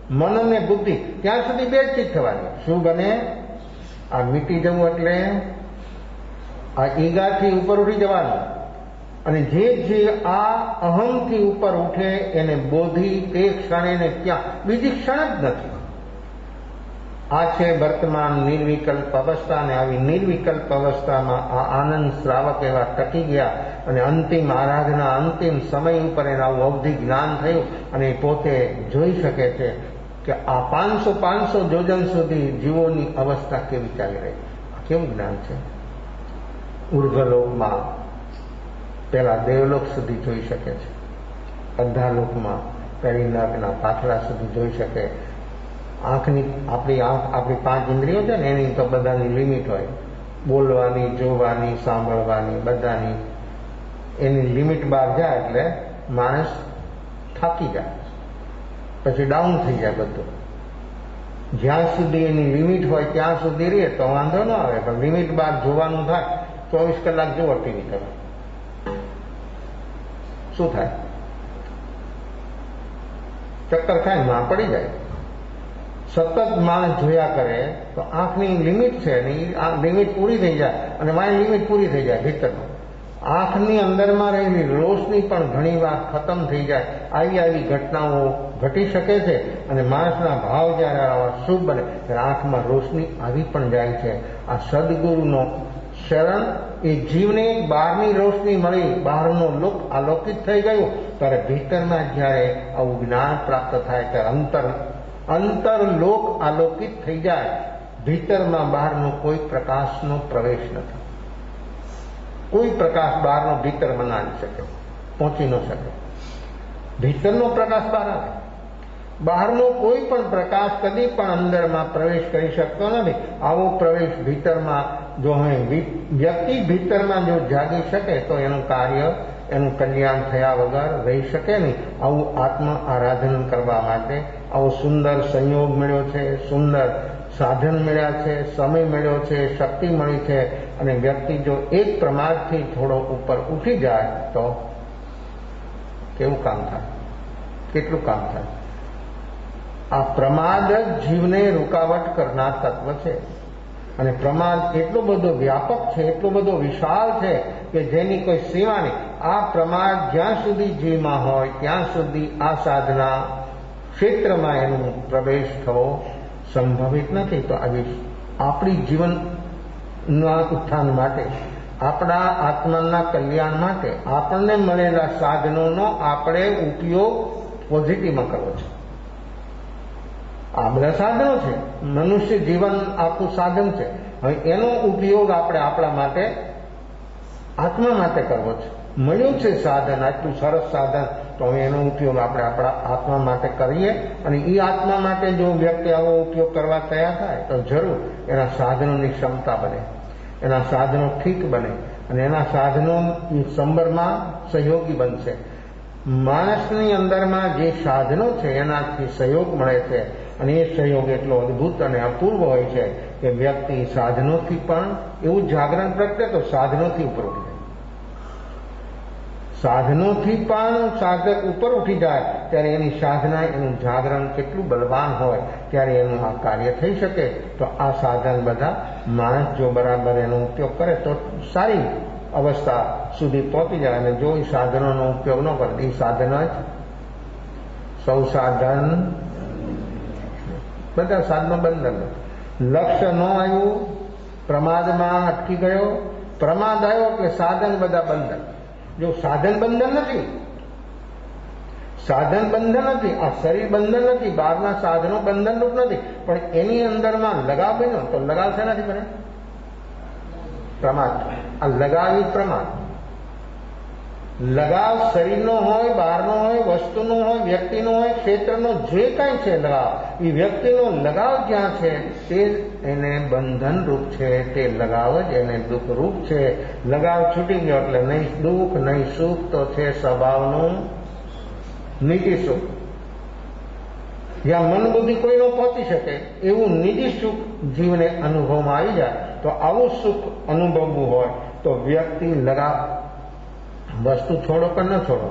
મન અને બુદ્ધિ, ત્યાં સુધી બે જ ચીજ થવાની. શું બને? આ મીટી જવું એટલે આ ઈગાથી ઉપર ઉઠી જવાનું. અને જે આ અહમથી ઉપર ઉઠે એને બોધી તે ક્ષણે ને ક્યાં, બીજી ક્ષણ જ નથી. આ છે વર્તમાન નિર્વિકલ્પ અવસ્થા. અને આવી નિર્વિકલ્પ અવસ્થામાં આ આનંદ શ્રાવક એવા ટકી ગયા. અને અંતિમ આરાધના, અંતિમ સમય ઉપર એને આવું અવધિ જ્ઞાન થયું. અને પોતે જોઈ શકે છે કે આ 500 જોજન સુધી જીવોની અવસ્થા કેવી ચાલી રહી. કેવું જ્ઞાન છે? ઉર્ધ્વલોકમાં પેલા દેવલોક સુધી જોઈ શકે છે, અર્ધાલોકમાં પેલી નરકના પાછળા સુધી જોઈ શકે. આંખની આપણી 5 ઇન્દ્રિયો છે ને, એની તો બધાની લિમિટ હોય. બોલવાની, જોવાની, સાંભળવાની, બધાની એની લિમિટ બહાર જાય એટલે માણસ થાકી જાય, પછી ડાઉન થઈ જાય બધું. જ્યાં સુધી એની લિમિટ હોય ત્યાં સુધી રહે તો વાંધો ન આવે, પણ લિમિટ બહાર જોવાનું થાય 24 કલાક જુઓ ટીવી તમે, શું થાય? ચક્કર ખાય, માં પડી જાય. સતત માણસ જોયા કરે તો આંખની લિમિટ છે ને, આ લિમિટ પૂરી થઈ જાય અને મારી લિમિટ પૂરી થઈ જાય ભીતરમાં. આંખની અંદરમાં રહેલી રોશની પણ ઘણી વાર ખતમ થઈ જાય. આવી ઘટનાઓ ઘટી શકે છે. અને માણસના ભાવ જ્યારે આવા શુભ બને ત્યારે આંખમાં રોશની આવી પણ જાય છે. આ સદગુરુનો શરણ એ જીવને બહારની રોશની મળી, બહારનો લોક આલોકિત થઈ ગયું. ત્યારે ભીતરમાં જ્યારે આવું જ્ઞાન પ્રાપ્ત થાય ત્યારે અંતર લોક આલોકિત થઈ જાય. ભીતરમાં બહારનો કોઈ પ્રકાશનો પ્રવેશ નથી. કોઈ પ્રકાશ બહારનો ભીતર બનાવી શકે, પહોંચી ન શકે. ભીતરનો પ્રકાશ બહાર આવે. બહારનો કોઈ પણ પ્રકાશ કદી પણ અંદરમાં પ્રવેશ કરી શકતો નથી. આવો પ્રવેશ ભીતરમાં જો વ્યક્તિ ભીતરમાં જો જાગી શકે તો એનું કાર્ય, એનું કલ્યાણ થયા વગર રહી શકે નહીં. આવું આત્મ આરાધન કરવા માટે આવો સુંદર સંયોગ મળ્યો છે, સુંદર સાધન મળ્યા છે, સમય મળ્યો છે, શક્તિ મળી છે. અને વ્યક્તિ જો એક પ્રમાદથી થોડો ઉપર ઉઠી જાય તો કેવું કામ થાય, કેટલું કામ થાય? આ પ્રમાદ જ જીવને રૂકાવટ કરનાર તત્વ છે. અને પ્રમાદ એટલો બધો વ્યાપક છે, એટલો બધો વિશાળ છે કે જેની કોઈ સીમા નહીં. આ પ્રમાદ જ્યાં સુધી જીવમાં હોય ત્યાં સુધી આ સાધના ક્ષેત્રમાં એનો પ્રવેશ થવો સંભવિત નથી. તો આપણી જીવનના ઉત્થાન માટે, આપણા આત્માના કલ્યાણ માટે આપણને મળેલા સાધનોનો આપણે ઉપયોગ પોઝિટિવમાં કરવો છે. આ બધા સાધનો છે, મનુષ્ય જીવન આખું સાધન છે. હવે એનો ઉપયોગ આપણે આપણા માટે, આત્મા માટે કરવો છે. મળ્યું છે સાધન, આટલું સરસ સાધન, તો હવે એનો ઉપયોગ આપણે આપણા આત્મા માટે કરીએ. અને એ આત્મા માટે જો વ્યક્તિ આવો ઉપયોગ કરવા તૈયાર થાય તો જરૂર એના સાધનોની ક્ષમતા બને, એના સાધનો ઠીક બને અને એના સાધનો સંબરમાં સહયોગી બનશે. માણસની અંદરમાં જે સાધનો છે એનાથી સહયોગ મળે છે. અને એ સહયોગ એટલો અદભુત અને અપૂર્વ હોય છે કે વ્યક્તિ સાધનોથી પણ એવું જાગરણ પ્રગટે તો સાધનોથી ઉપર ઉઠી જાય. સાધનોથી પણ સાધક ઉપર ઉઠી જાય ત્યારે એની સાધના, એનું જાગરણ કેટલું બલવાન હોય ત્યારે એનું આ કાર્ય થઈ શકે. તો આ સાધન બધા માણસ જો બરાબર એનો ઉપયોગ કરે તો સારી અવસ્થા સુધી પહોંચી જાય. અને જો એ સાધનોનો ઉપયોગ ન કરે એ સાધન જ સૌ સાધન, બધા સાધનો બંધન. લક્ષ્ય ન આવ્યું, પ્રમાદમાં અટકી ગયો, પ્રમાદ આવ્યો એટલે સાધન બધા બંધન. જો સાધન બંધન નથી, સાધન બંધન નથી, આ શરીર બંધન નથી, બહારના સાધનો બંધનરૂપ નથી, પણ એની અંદરમાં લગાવ બન્યો તો લગાવ શેનાથી બને? પ્રમાદ. આ લગાવી પ્રમાદ. લગાવ શરીરનો હોય, બહારનો હોય, વસ્તુનો હોય, વ્યક્તિનો હોય, ક્ષેત્રનો જે કાંઈ છે લગાવ, એ વ્યક્તિનો લગાવ જ્યાં છે તે એને બંધન રૂપ છે, તે લગાવ જ એને દુઃખ રૂપ છે. લગાવ છૂટી ગયો એટલે નહીં દુઃખ નહીં સુખ, તો છે સ્વભાવનું નિજી સુખ. જ્યાં મન બુદ્ધિ કોઈ ન પહોંચી શકે એવું નિજી સુખ જીવને અનુભવમાં આવી જાય. તો આવું સુખ અનુભવવું હોય તો વ્યક્તિ લગાવ, વસ્તુ છોડો કે ન છોડો,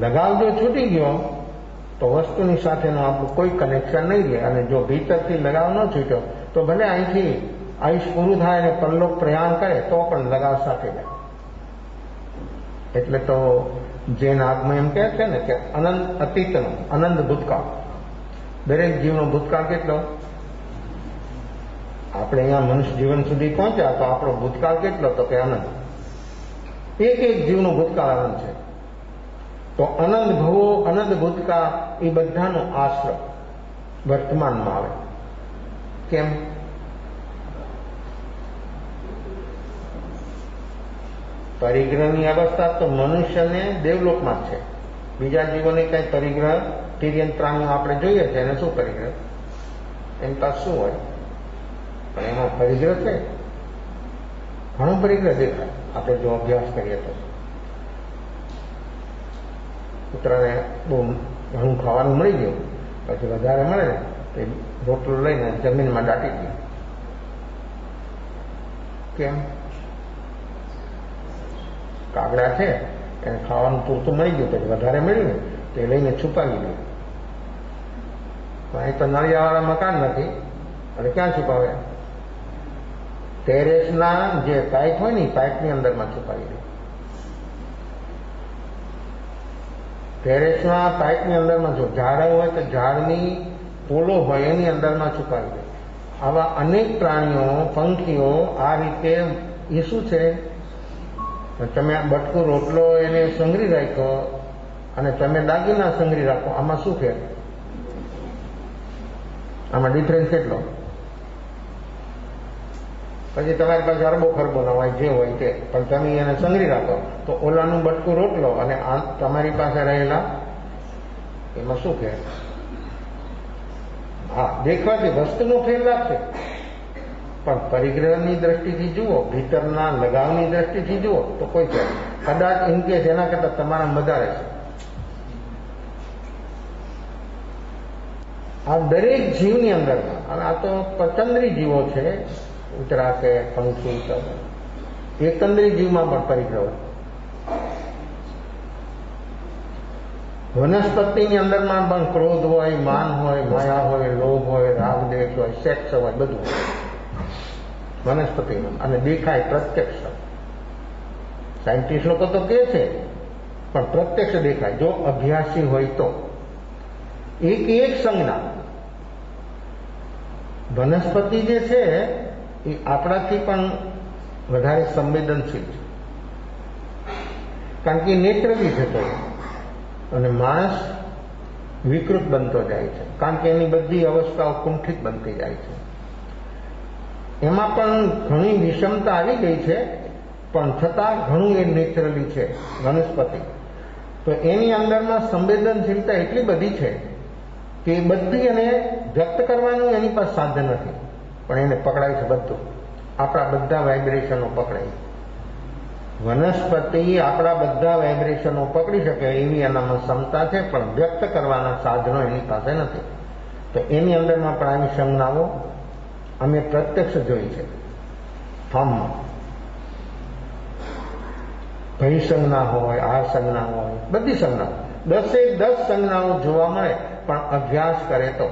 લગાવ જો છૂટી ગયો તો વસ્તુની સાથેનો આપણું કોઈ કનેક્શન નહીં રહે. અને જો ભીતરથી લગાવ ન છૂટ્યો તો ભલે અહીંથી આયુષ પૂરું થાય અને પરલોક પ્રયાણ કરે તો પણ લગાવ સાથે જાય. એટલે તો જૈન આત્મા એમ કહે છે ને કે અનંત અતીતનો અનંત ભૂતકાળ. દરેક જીવનો ભૂતકાળ કેટલો? આપણે અહીંયા મનુષ્ય જીવન સુધી પહોંચ્યા તો આપણો ભૂતકાળ કેટલો? તો કે અનંત. એક એક જીવનો ભૂતકાળ અનંત છે. તો અનંત ભવો, અનંત ભૂતકાળ એ બધાનો આશ્રય વર્તમાનમાં આવે. કેમ? પરિગ્રહની અવસ્થા તો મનુષ્યને દેવલોકમાં જ છે. બીજા જીવોને કઈ પરિગ્રહ, તિર્યન પ્રાણીઓ આપણે જોઈએ છે એને શું પરિગ્રહ? એમ પાસે શું હોય? પણ એમાં પરિગ્રહ છે, ઘણો પરિગ્રહ દેખાય આપણે જો અભ્યાસ કરીએ તો. કૂતરાને બહુ ઘણું ખાવાનું મળી ગયું, પછી વધારે મળે ને તે રોટલો લઈને જમીનમાં દાટી દે. કેમ? કાગડા છે એને ખાવાનું પૂરતું મળી ગયું, પછી વધારે મળ્યું ને તે લઈને છુપાવી દે. અહીં તો નળિયાવાળા મકાન નથી એટલે ક્યાં છુપાવે? ટેરેસના જે પાઇપ હોય ને પાઇપની અંદરમાં છુપાવી દે. ટેરેસમાં પાઇપની અંદરમાં જો ઝાડ હોય તો ઝાડની પોલો હોય એની અંદરમાં છુપાવી દે. આવા અનેક પ્રાણીઓ, પંખીઓ આ રીતે એ શું છે? તમે આ બટકું રોટલો એને સંઘરી રાખ્યો અને તમે દાગીના સંઘરી રાખો, આમાં શું ફેર? આમાં ડિફરન્સ કેટલો? પછી તમારી પાસે અરબો ખરબો ના હોય જે હોય તે, પણ તમે એને સંઘરી રાખો તો ઓલાનું બટકું રોટલો અને તમારી પાસે રહેલા એમાં શું ફેર? હા, દેખવાથી વસ્તુનો ફેર લાગશે, પણ પરિગ્રહની દ્રષ્ટિથી જુઓ, ભીતરના લગાવની દ્રષ્ટિથી જુઓ તો કોઈ ફેર. કદાચ ઇનકેસ એના કરતા તમારા વધારે છે. આ દરેક જીવની અંદરમાં, અને આ તો પચંદ્રી જીવો છે, ઉતરા કે પંખી, એકંદરી જીવમાં પણ પરિગ્રહ. વનસ્પતિની અંદરમાં પણ ક્રોધ હોય, માન હોય, માયા હોય, લોભ હોય, રાગ દ્વેષ હોય, સેક્સ હોય, બધું વનસ્પતિમાં. અને દેખાય પ્રત્યક્ષ. સાયન્ટિસ્ટ લોકો તો કહે છે પણ પ્રત્યક્ષ દેખાય જો અભ્યાસી હોય તો. એક એક સંજ્ઞા વનસ્પતિ જે છે એ આપણાથી પણ વધારે સંવેદનશીલ છે, કારણ કે નેત્રથી થતો અને માણસ વિકૃત બનતો જાય છે, કારણ કે એની બધી અવસ્થાઓ કુંઠિત બનતી જાય છે. એમાં પણ ઘણી વિષમતા આવી ગઈ છે, પણ છતાં ઘણું એ નેચરલી છે વનસ્પતિ. તો એની અંદરમાં સંવેદનશીલતા એટલી બધી છે કે બધી એને વ્યક્ત કરવાનું એની પાસે સાધન નથી, પણ એને પકડાય છે બધું. આપણા બધા વાઇબ્રેશનો પકડાય. વનસ્પતિ આપણા બધા વાઇબ્રેશનો પકડી શકે એવી એનામાં ક્ષમતા છે, પણ વ્યક્ત કરવાના સાધનો એની પાસે નથી. તો એની અંદરમાં પણ આવી સંજ્ઞાઓ અમે પ્રત્યક્ષ જોઈ છે ફોર્મમાં. ભય સંજ્ઞા હોય, આ સંજ્ઞા હોય, બધી સંજ્ઞા 10 સંજ્ઞાઓ જોવા મળે. પણ અભ્યાસ કરે તો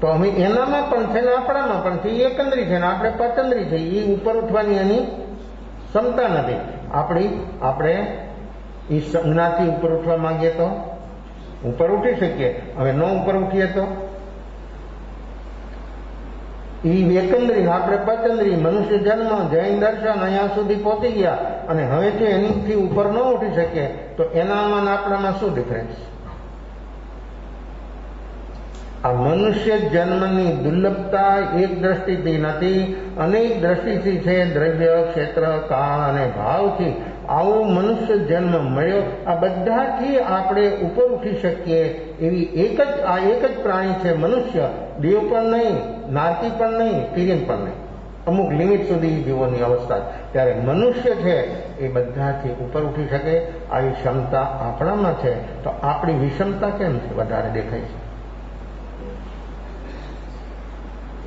અમે એનામાં પણ છે ને આપણામાં પણ છે. એ એકંદરી છે ને આપણે પચંદરી છે. એ ઉપર ઉઠવાની એની ક્ષમતા નથી. આપણે એ સંજ્ઞાથી ઉપર ઉઠવા માંગીએ તો ઉપર ઉઠી શકીએ. હવે ન ઉપર ઉઠીએ તો એ એકંદરી, આપણે પચંદરી, મનુષ્ય જન્મ, જૈન દર્શન અહીંયા સુધી પહોંચી ગયા અને હવે જો એનીથી ઉપર ન ઉઠી શકીએ તો એનામાં આપણામાં શું ડિફરન્સ? આ મનુષ્ય જન્મની દુર્લભતા એક દ્રષ્ટિથી નથી, અનેક દ્રષ્ટિથી છે. દ્રવ્ય, ક્ષેત્ર, કાળ અને ભાવથી આવો મનુષ્ય જન્મ મળ્યો. આ બધાથી આપણે ઉપર ઉઠી શકીએ એવી એક જ પ્રાણી છે મનુષ્ય. દેવ પણ નહીં, નારકી પણ નહીં, તિર્યન પણ નહીં. અમુક લિમિટ સુધી જીવોની અવસ્થા. ત્યારે મનુષ્ય છે એ બધાથી ઉપર ઉઠી શકે આવી ક્ષમતા આપણામાં છે. તો આપણી વિષમતા કેમ છે વધારે દેખાય છે?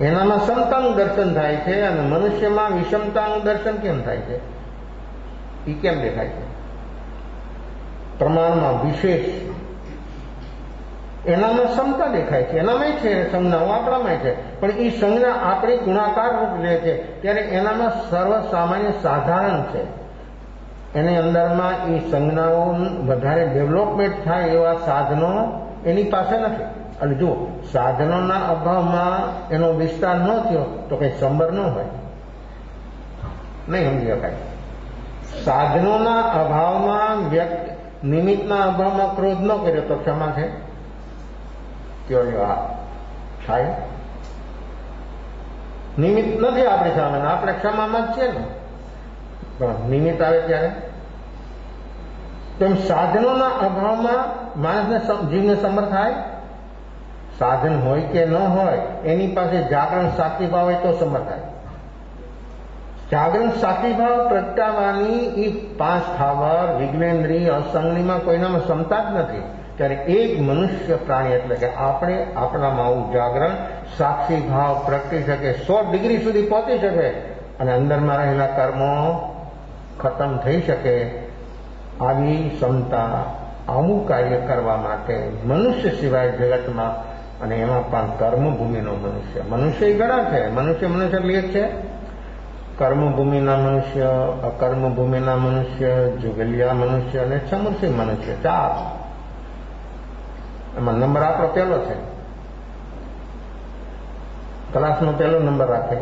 એનામાં સમતાનું દર્શન થાય છે અને મનુષ્યમાં વિષમતાનું દર્શન કેમ થાય છે? એ કેમ દેખાય છે? પ્રમાણમાં વિશેષ એનામાં સમતા દેખાય છે. એનામાં છે સંજ્ઞાઓ, આપણામાં છે. પણ એ સંજ્ઞા આપણી ગુણાકાર રૂપ લે છે ત્યારે એનામાં સર્વસામાન્ય સાધારણ છે. એની અંદરમાં એ સંજ્ઞાઓ વધારે ડેવલપમેન્ટ થાય એવા સાધનો એની પાસે નથી. અને જો સાધનોના અભાવમાં એનો વિસ્તાર ન થયો તો કઈ સંબર ન હોય, નહીં સમજી શકાય. સાધનોના અભાવમાં નિમિત્તના અભાવમાં ક્રોધ ન કર્યો તો ક્ષમા છે? થાય. નિમિત્ત નથી આપણી સામે, આપણે ક્ષમામાં જ છે ને. પણ નિમિત્ત આવે ત્યારે તેમ સાધનોના અભાવમાં માણસને જીવને સમર થાય. સાધન હોય કે ન હોય એની પાસે જાગરણ સાક્ષી ભાવ હોય તો સમર થાય. જાગરણ સાક્ષી ભાવ પ્રગટાવવાની એ 5 સ્થાવર, વિજ્ઞેન્દ્રિય, અસંગનીમાં કોઈનામાં ક્ષમતા જ નથી. ત્યારે એક મનુષ્ય પ્રાણી એટલે કે આપણે આપણામાં આવું જાગરણ સાક્ષી ભાવ પ્રગટી શકે, 100 ડિગ્રી સુધી પહોંચી શકે અને અંદરમાં રહેલા કર્મો ખતમ થઈ શકે. આવી ક્ષમતા, આવું કાર્ય કરવા માટે મનુષ્ય સિવાય જગતમાં, અને એમાં પણ કર્મભૂમિનો મનુષ્ય ઘણા છે. મનુષ્ય એટલે છે કર્મભૂમિના મનુષ્ય, અકર્મભૂમિના મનુષ્ય, જુગલિયા મનુષ્ય અને ચમુરસી મનુષ્ય, 4. એમાં નંબર આપણો પહેલો છે. ક્લાસમાં પહેલો નંબર રાખે,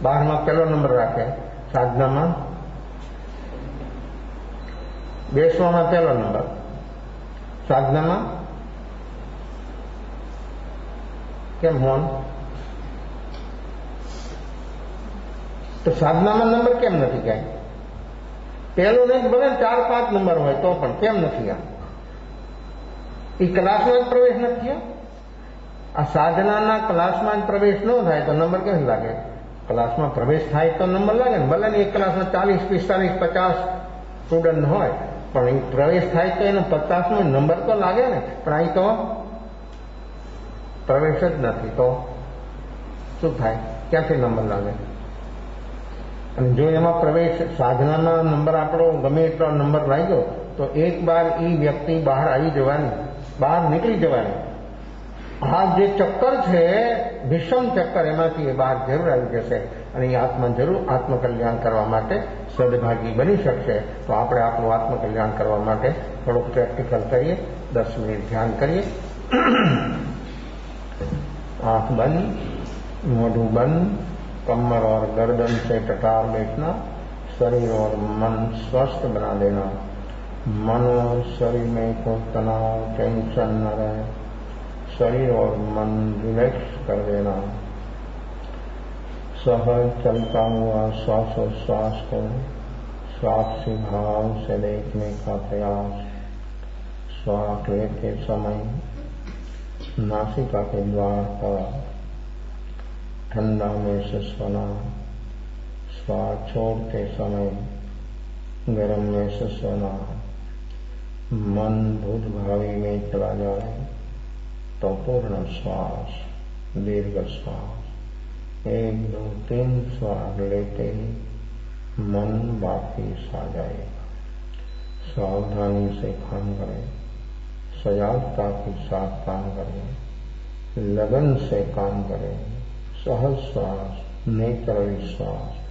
12માં પહેલો નંબર રાખે, સાધનામાં 20માં પહેલો નંબર, સાધનામાં કેમ હોન? તો સાધનામાં નંબર કેમ નથી? ક્યાંય પહેલો નહીં, ભલે 4-5 નંબર હોય તો પણ કેમ નથી? એ ક્લાસમાં જ પ્રવેશ નથી. આ સાધનાના ક્લાસમાં જ પ્રવેશ ન થાય તો નંબર કેમ લાગે? ક્લાસમાં પ્રવેશ થાય તો નંબર લાગે ને. ભલે એક ક્લાસમાં 40, 45, 50 સ્ટુડન્ટ હોય પણ એ પ્રવેશ થાય તો એનો 50નો નંબર તો લાગે ને. પણ અહીં તો પ્રવેશ જ નથી તો શું થાય? ક્યાંથી નંબર લાગે? અને જો એમાં પ્રવેશ, સાધનાના નંબર આપણો ગમે એટલો નંબર લાગ્યો તો એક બાર એ વ્યક્તિ બહાર આવી જવાની, બહાર નીકળી જવાની. આ જે ચક્કર છે, વિષમ ચક્કર, એમાંથી એ બહાર જરૂર આવી જશે અને એ આત્મા જરૂર આત્મકલ્યાણ કરવા માટે સદભાગી બની શકશે. તો આપણે આપણું આત્મકલ્યાણ કરવા માટે થોડુંક પ્રેક્ટિકલ કરીએ. 10 મિનિટ ધ્યાન કરીએ. आंख बंद, मोढ़ू बंद, कमर और गर्दन से टटार बैठना, शरीर और मन स्वस्थ बना देना. मन और शरीर में कोई तनाव, टेंशन न रहे. शरीर और मन रिलैक्स कर देना. सहज चलता हुआ श्वासोच्छ्वास को साक्षी भाव से देखने का प्रयास. श्वास लेते समय नासिका के द्वार पर ठंडा महसूस होना. श्वास छोड़ते समय गर्म महसूस होना. मन भूत भावी में चला जाए तो पूर्ण श्वास, दीर्घ श्वास, 1, 2, 3 श्वास लेते ही मन बाकी सा जाएगा। सावधानी से काम करें, सजागता के साथ काम करें, लगन से काम करें, सहज श्वास, नेत्र विश्वास।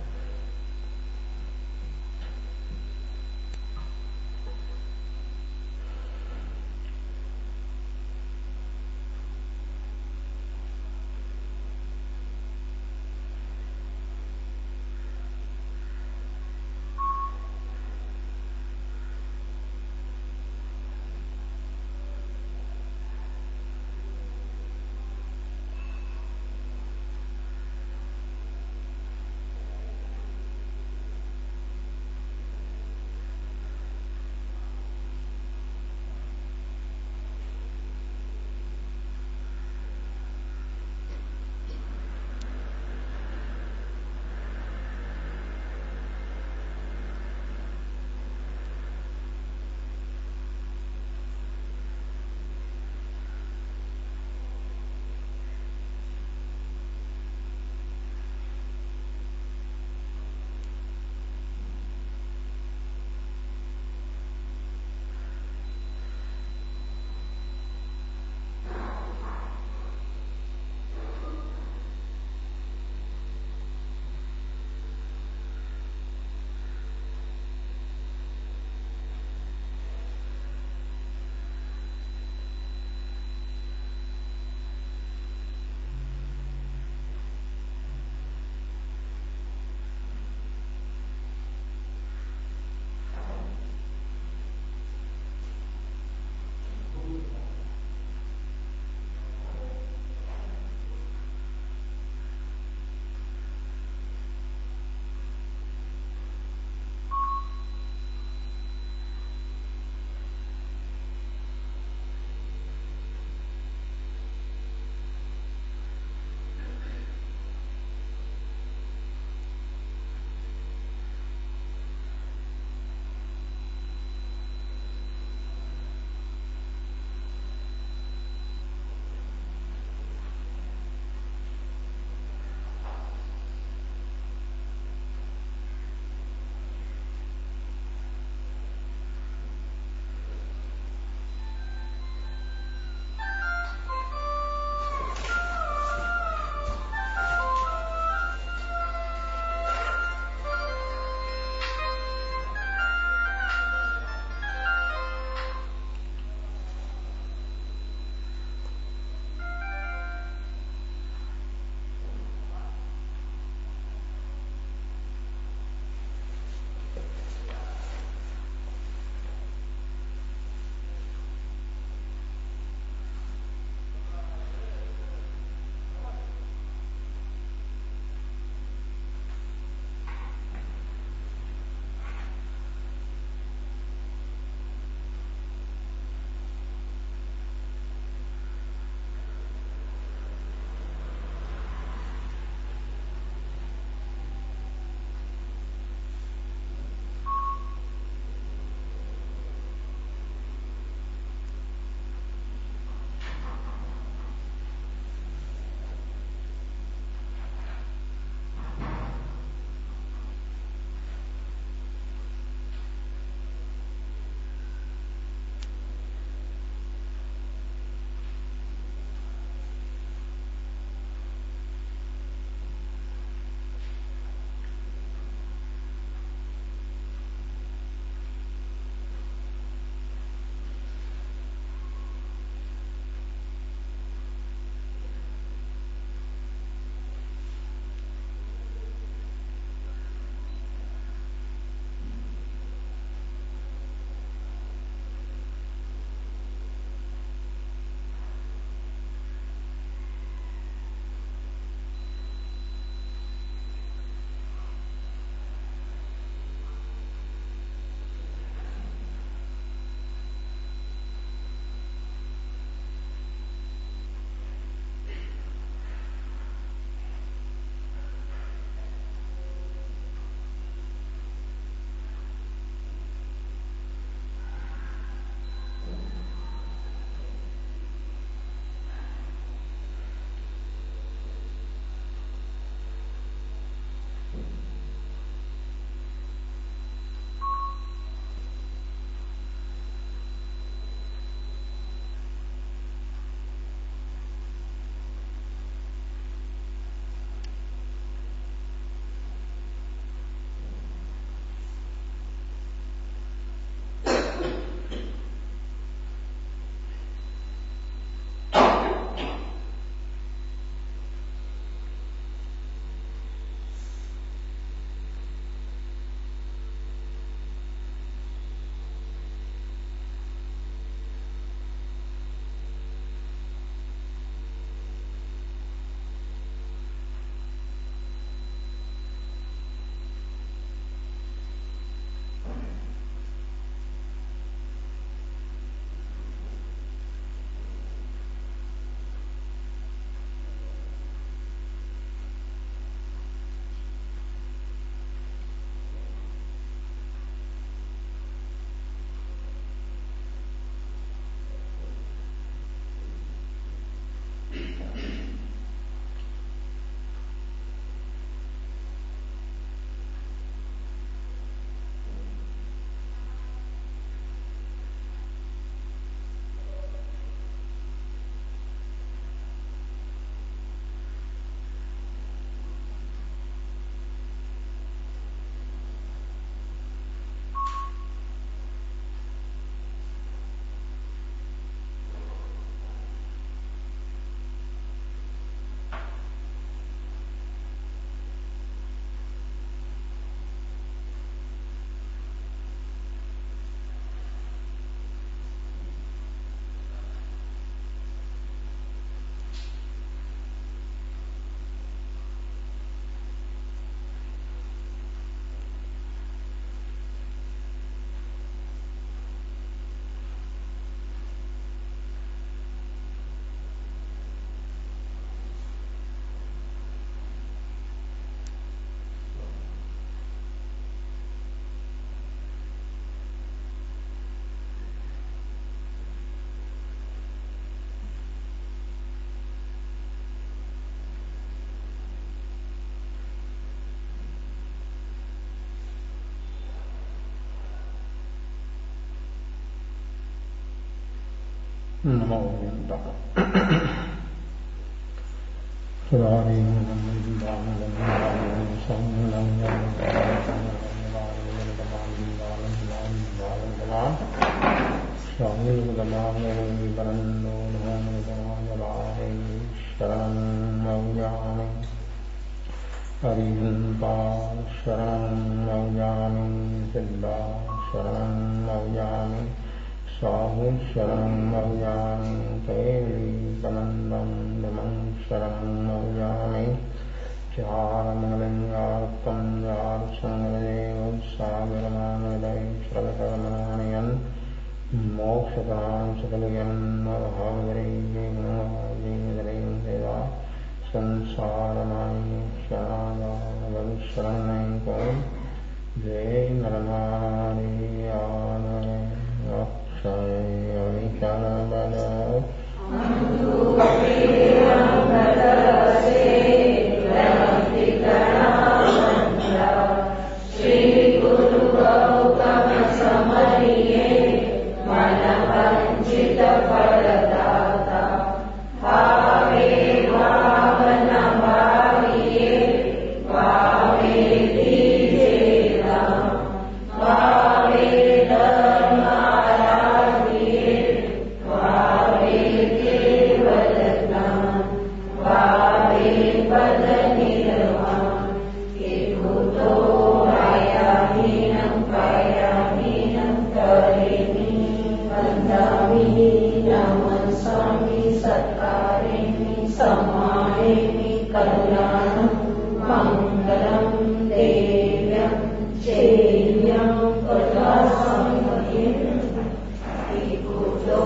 नमो हरिंपा शरणं नौयामि सिद्धा शरणं नौयामि साहु शरणं नौयामि कैवलीपनन्दं नमं शरणं नौयामि चारमलिङ्गार्थं यारसंगदेवसागरमानदय श्रवकर्मणानयन् मोक्षदां सकलयन्नभागरीं सेवा संसारमायि शरणागतं शरणं कौं जय नरनारायण अक्षय अविचलबल श्री गुरु गौतम समरिये मन वंचित फलदाता भावे भावन भाविये भावे दीजे राम भावे धर्म आराधिये भावे केवल नाम भावे पद निर्वाण के भूतो आया हीनं पाया हीनं करेमि वन्दामि नमस्सामि सत्कारेमि सम्मानेमि कल्याणं मङ्गलं देव्यं चेयं कथासंगति भूतो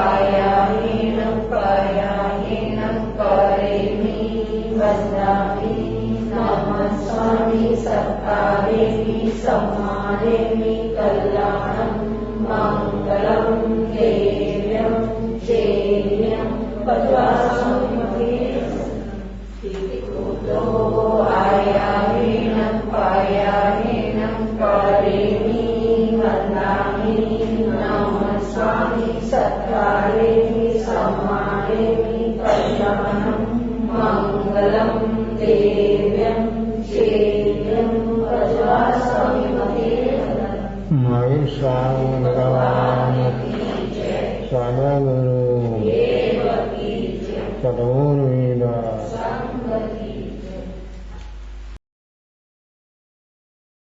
आया हीनं पाया हीनं करेमि वन्दामि नमस्सामि सत्कारेमि सम्मानेमि कल्याणं मङ्गलं देव्यं चेयं कथासंगति भूतो आया हीनं पाया हीनं करेमि वन्दामि नमस्सामि सत्कारेमि सम्मानेमि कल्याणं मङ्गलं देव्यं चेयं कथासंगति महेशाय भगवान सद्गुरु सद्गुरुवेद